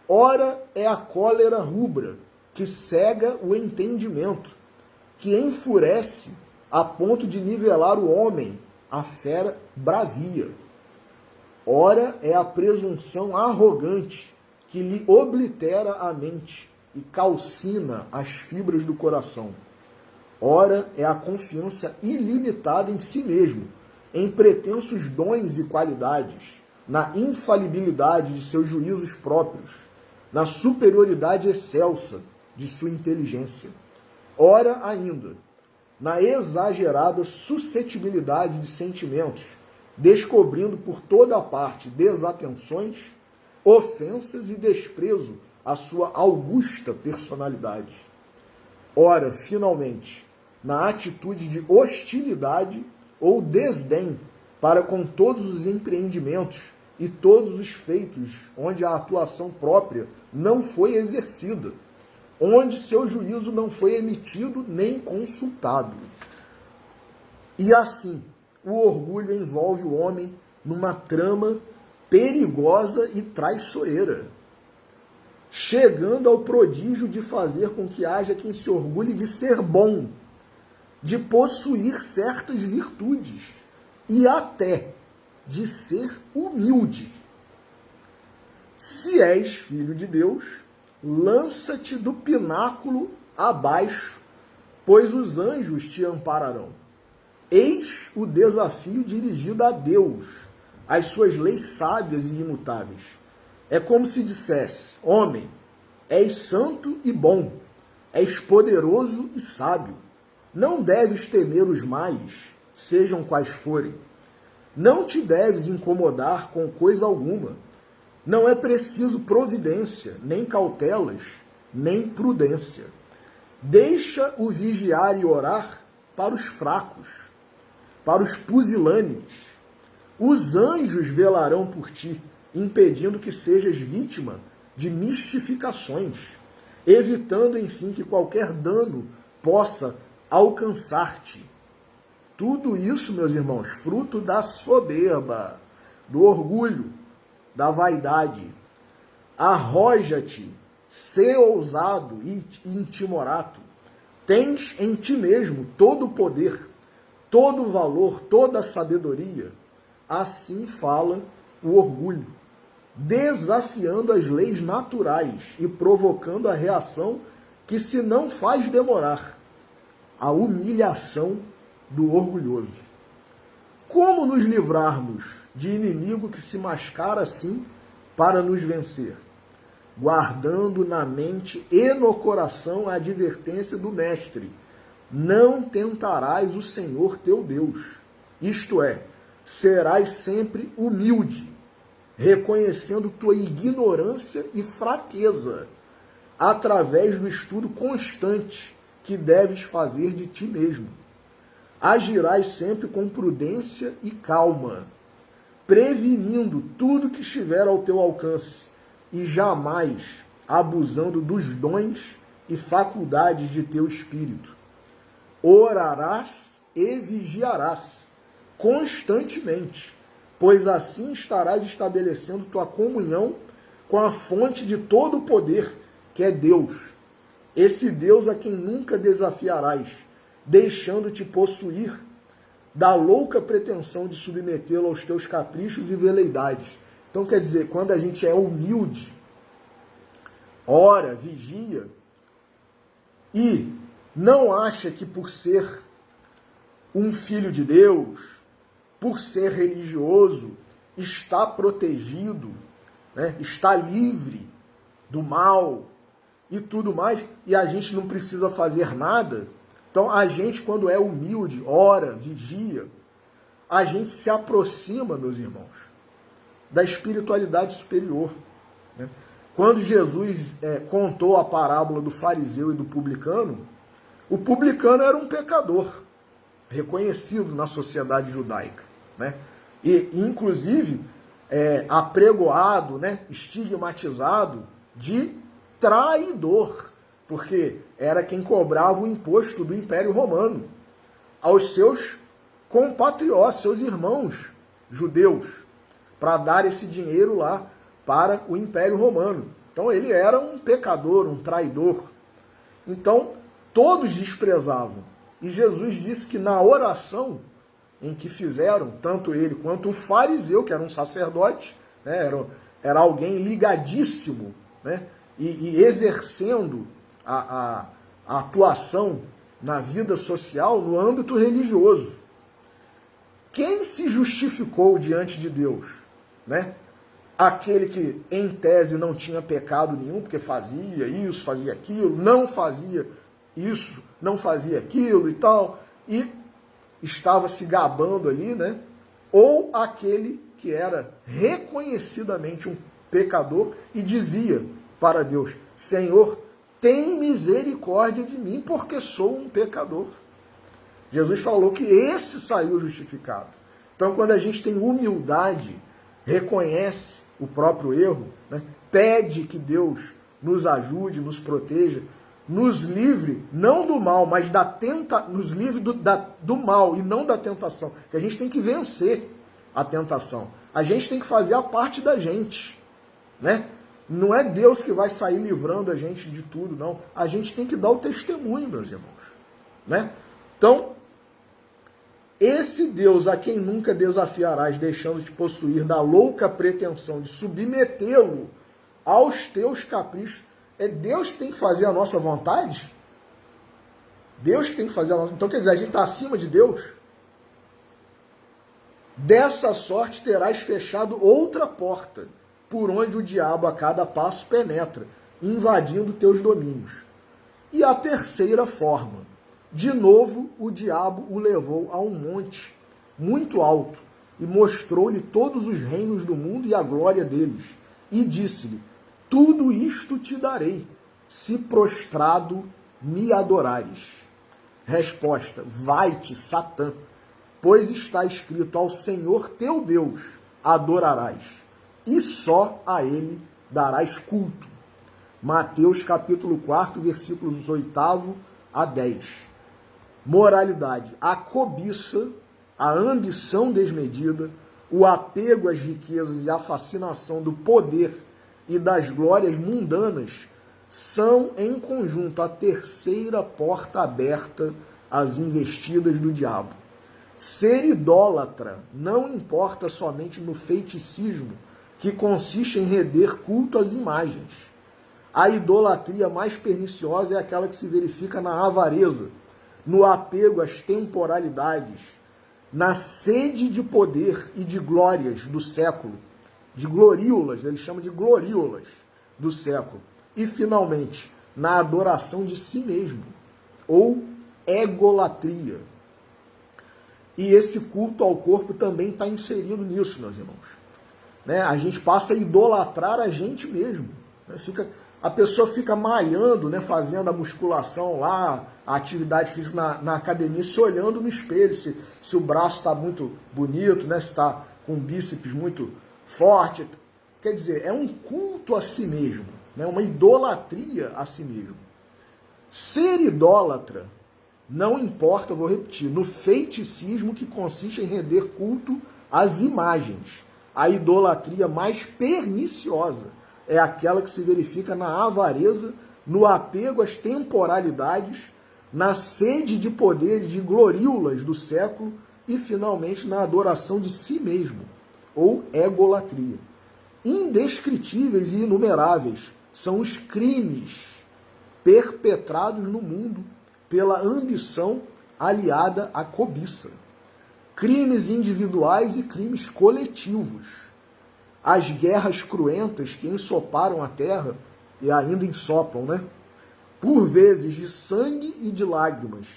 Ora é a cólera rubra, que cega o entendimento, que enfurece a ponto de nivelar o homem, a fera bravia. Ora é a presunção arrogante, que lhe oblitera a mente e calcina as fibras do coração. Ora, é a confiança ilimitada em si mesmo, em pretensos dons e qualidades, na infalibilidade de seus juízos próprios, na superioridade excelsa de sua inteligência. Ora, ainda, na exagerada suscetibilidade de sentimentos, descobrindo por toda a parte desatenções, ofensas e desprezo à sua augusta personalidade. Ora, finalmente, na atitude de hostilidade ou desdém para com todos os empreendimentos e todos os feitos onde a atuação própria não foi exercida, onde seu juízo não foi emitido nem consultado. E assim, o orgulho envolve o homem numa trama perigosa e traiçoeira, chegando ao prodígio de fazer com que haja quem se orgulhe de ser bom, de possuir certas virtudes e até de ser humilde. Se és filho de Deus, lança-te do pináculo abaixo, pois os anjos te ampararão. Eis o desafio dirigido a Deus, às suas leis sábias e imutáveis. É como se dissesse: homem, és santo e bom, és poderoso e sábio. Não deves temer os males, sejam quais forem. Não te deves incomodar com coisa alguma. Não é preciso providência, nem cautelas, nem prudência. Deixa o vigiar e orar para os fracos, para os pusilânimes. Os anjos velarão por ti, impedindo que sejas vítima de mistificações, evitando, enfim, que qualquer dano possa alcançar-te. Tudo isso, meus irmãos, fruto da soberba, do orgulho, da vaidade. Arroja-te, sê ousado e intimorato. Tens em ti mesmo todo o poder, todo o valor, toda a sabedoria. Assim fala o orgulho, desafiando as leis naturais e provocando a reação que se não faz demorar, a humilhação do orgulhoso. Como nos livrarmos de inimigo que se mascara assim para nos vencer? Guardando na mente e no coração a advertência do Mestre: não tentarás o Senhor teu Deus. Isto é, serás sempre humilde, reconhecendo tua ignorância e fraqueza, através do estudo constante que deves fazer de ti mesmo. Agirás sempre com prudência e calma, prevenindo tudo que estiver ao teu alcance e jamais abusando dos dons e faculdades de teu espírito. Orarás e vigiarás constantemente, pois assim estarás estabelecendo tua comunhão com a fonte de todo o poder, que é Deus. Esse Deus a quem nunca desafiarás, deixando-te possuir da louca pretensão de submetê-lo aos teus caprichos e veleidades. Então, quer dizer, quando a gente é humilde, ora, vigia, e não acha que por ser um filho de Deus, por ser religioso, está protegido, né? Está livre do mal e tudo mais, e a gente não precisa fazer nada. Então, a gente, quando é humilde, ora, vigia, a gente se aproxima, meus irmãos, da espiritualidade superior, né? Quando Jesus contou a parábola do fariseu e do publicano, o publicano era um pecador, reconhecido na sociedade judaica, né? E, inclusive, apregoado, né? Estigmatizado de traidor, porque era quem cobrava o imposto do Império Romano aos seus compatriotas, seus irmãos judeus, para dar esse dinheiro lá para o Império Romano. Então ele era um pecador, um traidor. Então todos desprezavam. E Jesus disse que na oração em que fizeram, tanto ele quanto o fariseu, que era um sacerdote, né, era alguém ligadíssimo né? E exercendo a atuação na vida social no âmbito religioso. Quem se justificou diante de Deus, né? Aquele que, em tese, não tinha pecado nenhum, porque fazia isso, fazia aquilo, não fazia isso, não fazia aquilo e tal, e estava se gabando ali, né? Ou aquele que era reconhecidamente um pecador e dizia para Deus: Senhor, tem misericórdia de mim, porque sou um pecador. Jesus falou que esse saiu justificado. Então, quando a gente tem humildade, reconhece o próprio erro, né? Pede que Deus nos ajude, nos proteja, nos livre, não do mal, mas nos livre do mal e não da tentação. Que a gente tem que vencer a tentação. A gente tem que fazer a parte da gente, né? Não é Deus que vai sair livrando a gente de tudo, não. A gente tem que dar o testemunho, meus irmãos, né? Então, esse Deus a quem nunca desafiarás, deixando de possuir da louca pretensão de submetê-lo aos teus caprichos, é Deus que tem que fazer a nossa vontade? Deus que tem que fazer a nossa... Então, quer dizer, a gente está acima de Deus? Dessa sorte terás fechado outra porta, por onde o diabo a cada passo penetra, invadindo teus domínios. E a terceira forma, de novo o diabo o levou a um monte muito alto e mostrou-lhe todos os reinos do mundo e a glória deles. E disse-lhe: tudo isto te darei, se prostrado me adorares. Resposta: vai-te, Satã, pois está escrito: ao Senhor teu Deus adorarás, e só a ele darás culto. Mateus capítulo 4, versículos 8 a 10. Moralidade: a cobiça, a ambição desmedida, o apego às riquezas e a fascinação do poder e das glórias mundanas são, em conjunto, a terceira porta aberta às investidas do diabo. Ser idólatra não importa somente no feiticismo, que consiste em render culto às imagens. A idolatria mais perniciosa é aquela que se verifica na avareza, no apego às temporalidades, na sede de poder e de glórias do século, de gloríolas, eles chamam de gloríolas do século, e finalmente na adoração de si mesmo, ou egolatria. E esse culto ao corpo também está inserido nisso, meus irmãos. Né? A gente passa a idolatrar a gente mesmo. Né? A pessoa fica malhando, né, fazendo a musculação lá, a atividade física na academia, se olhando no espelho, se o braço está muito bonito, né, se está com o bíceps muito forte. Quer dizer, é um culto a si mesmo, né, uma idolatria a si mesmo. Ser idólatra não importa, vou repetir, no feiticismo que consiste em render culto às imagens. A idolatria mais perniciosa é aquela que se verifica na avareza, no apego às temporalidades, na sede de poderes de gloríolas do século e, finalmente, na adoração de si mesmo, ou egolatria. Indescritíveis e inumeráveis são os crimes perpetrados no mundo pela ambição aliada à cobiça. Crimes individuais e crimes coletivos. As guerras cruentas que ensoparam a terra e ainda ensopam, né? Por vezes de sangue e de lágrimas,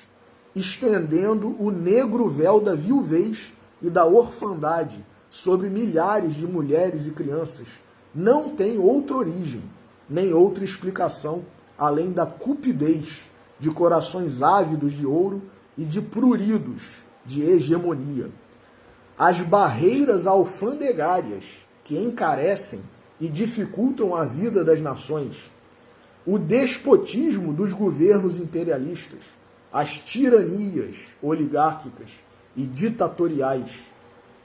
estendendo o negro véu da viuvez e da orfandade sobre milhares de mulheres e crianças, não tem outra origem, nem outra explicação, além da cupidez de corações ávidos de ouro e de pruridos de hegemonia. As barreiras alfandegárias que encarecem e dificultam a vida das nações, o despotismo dos governos imperialistas, as tiranias oligárquicas e ditatoriais,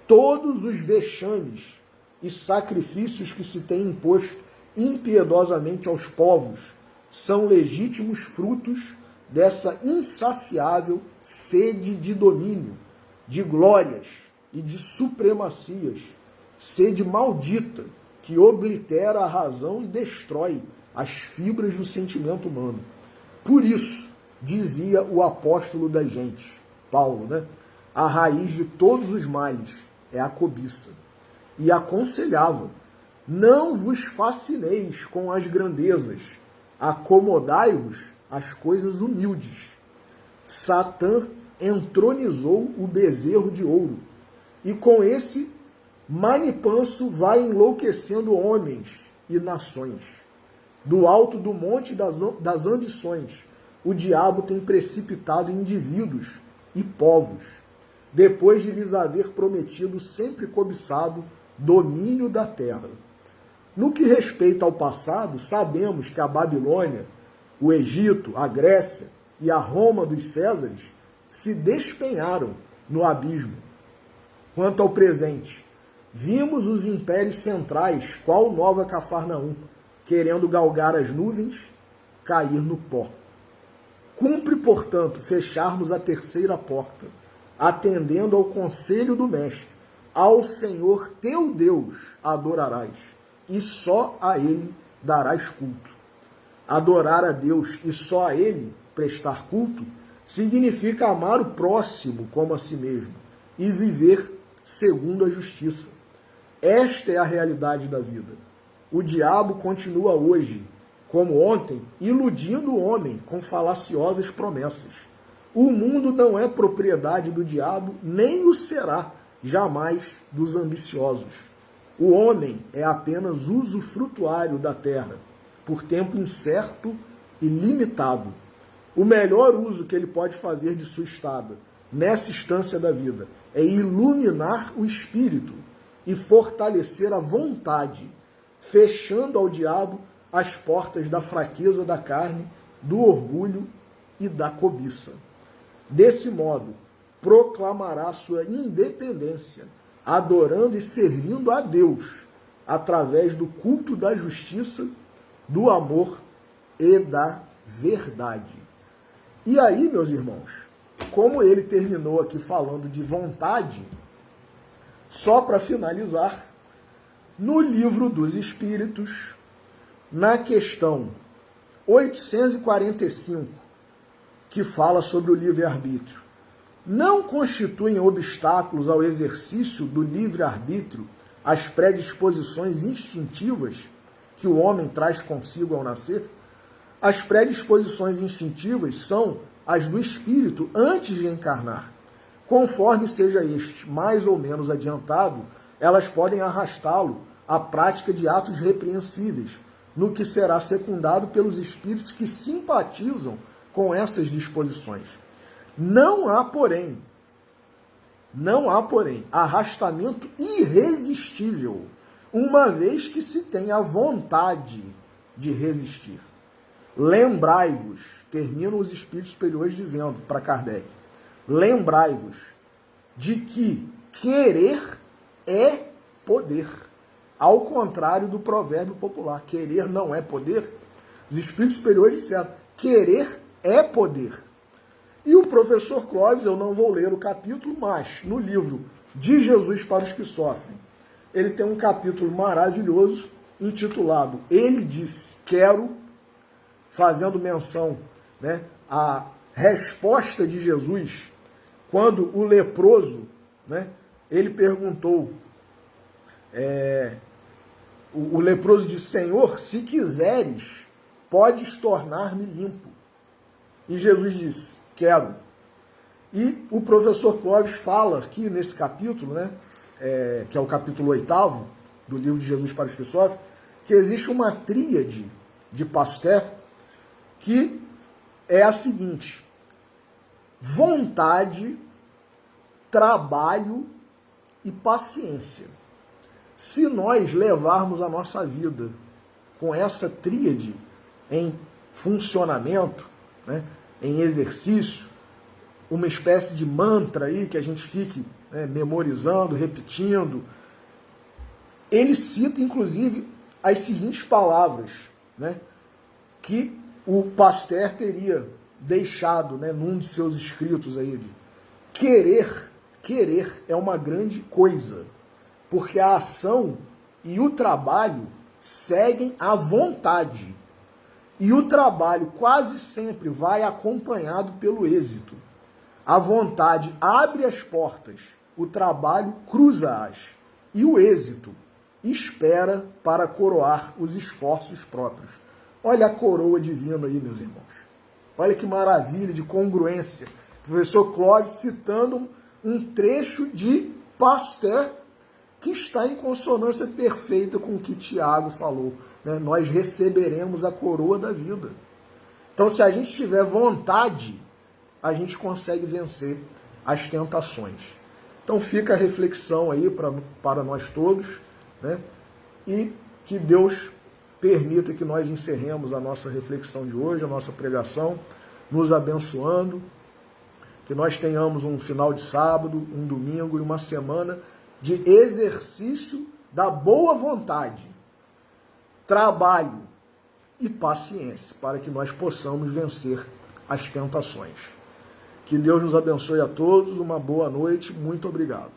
todos os vexames e sacrifícios que se têm imposto impiedosamente aos povos são legítimos frutos dessa insaciável sede de domínio, de glórias e de supremacias, sede maldita que oblitera a razão e destrói as fibras do sentimento humano. Por isso, dizia o apóstolo das gentes, Paulo, né? A raiz de todos os males é a cobiça. E aconselhava, não vos fascineis com as grandezas, acomodai-vos às coisas humildes. Satã entronizou o bezerro de ouro, e com esse manipanso vai enlouquecendo homens e nações. Do alto do monte das ambições, o diabo tem precipitado indivíduos e povos, depois de lhes haver prometido sempre cobiçado domínio da terra. No que respeita ao passado, sabemos que a Babilônia, o Egito, a Grécia e a Roma dos Césares se despenharam no abismo. Quanto ao presente, vimos os impérios centrais, qual Nova Cafarnaum, querendo galgar as nuvens, cair no pó. Cumpre, portanto, fecharmos a terceira porta, atendendo ao conselho do Mestre. Ao Senhor teu Deus adorarás, e só a Ele darás culto. Adorar a Deus e só a Ele prestar culto significa amar o próximo como a si mesmo e viver segundo a justiça. Esta é a realidade da vida. O diabo continua hoje, como ontem, iludindo o homem com falaciosas promessas. O mundo não é propriedade do diabo, nem o será jamais dos ambiciosos. O homem é apenas usufrutuário da terra, por tempo incerto e limitado. O melhor uso que ele pode fazer de sua estada, nessa instância da vida, é iluminar o espírito e fortalecer a vontade, fechando ao diabo as portas da fraqueza da carne, do orgulho e da cobiça. Desse modo, proclamará sua independência, adorando e servindo a Deus, através do culto da justiça, do amor e da verdade. E aí, meus irmãos, como ele terminou aqui falando de vontade, só para finalizar, no Livro dos Espíritos, na questão 845, que fala sobre o livre-arbítrio, não constituem obstáculos ao exercício do livre-arbítrio as predisposições instintivas que o homem traz consigo ao nascer? As predisposições instintivas são as do espírito antes de encarnar. Conforme seja este mais ou menos adiantado, elas podem arrastá-lo à prática de atos repreensíveis, no que será secundado pelos espíritos que simpatizam com essas disposições. Não há, porém, arrastamento irresistível, uma vez que se tem a vontade de resistir. Lembrai-vos, terminam os espíritos superiores dizendo para Kardec, lembrai-vos de que querer é poder. Ao contrário do provérbio popular, querer não é poder. Os espíritos superiores disseram, querer é poder. E o professor Clóvis, eu não vou ler o capítulo, mas no livro De Jesus para os que Sofrem, ele tem um capítulo maravilhoso, intitulado Ele Disse Quero, fazendo menção, né, à resposta de Jesus, quando o leproso, né, ele perguntou, o leproso disse, Senhor, se quiseres, podes tornar-me limpo. E Jesus disse, quero. E o professor Clóvis fala aqui nesse capítulo, né, que é o capítulo 8º do livro de Jesus para os que Sofrem, que existe uma tríade de Pasteur que é a seguinte: vontade, trabalho e paciência. Se nós levarmos a nossa vida com essa tríade em funcionamento, né, em exercício, uma espécie de mantra aí que a gente fique, né, memorizando, repetindo, ele cita inclusive as seguintes palavras, né, que o Pasteur teria deixado, né, num de seus escritos aí, de querer é uma grande coisa, porque a ação e o trabalho seguem a vontade. E o trabalho quase sempre vai acompanhado pelo êxito. A vontade abre as portas, o trabalho cruza-as. E o êxito espera para coroar os esforços próprios. Olha a coroa divina aí, meus irmãos. Olha que maravilha de congruência. O professor Clóvis citando um trecho de Pasteur que está em consonância perfeita com o que Tiago falou. Né? Nós receberemos a coroa da vida. Então, se a gente tiver vontade, a gente consegue vencer as tentações. Então, fica a reflexão aí para nós todos, né? E que Deus permita que nós encerremos a nossa reflexão de hoje, a nossa pregação, nos abençoando, que nós tenhamos um final de sábado, um domingo e uma semana de exercício da boa vontade, trabalho e paciência, para que nós possamos vencer as tentações. Que Deus nos abençoe a todos, uma boa noite, muito obrigado.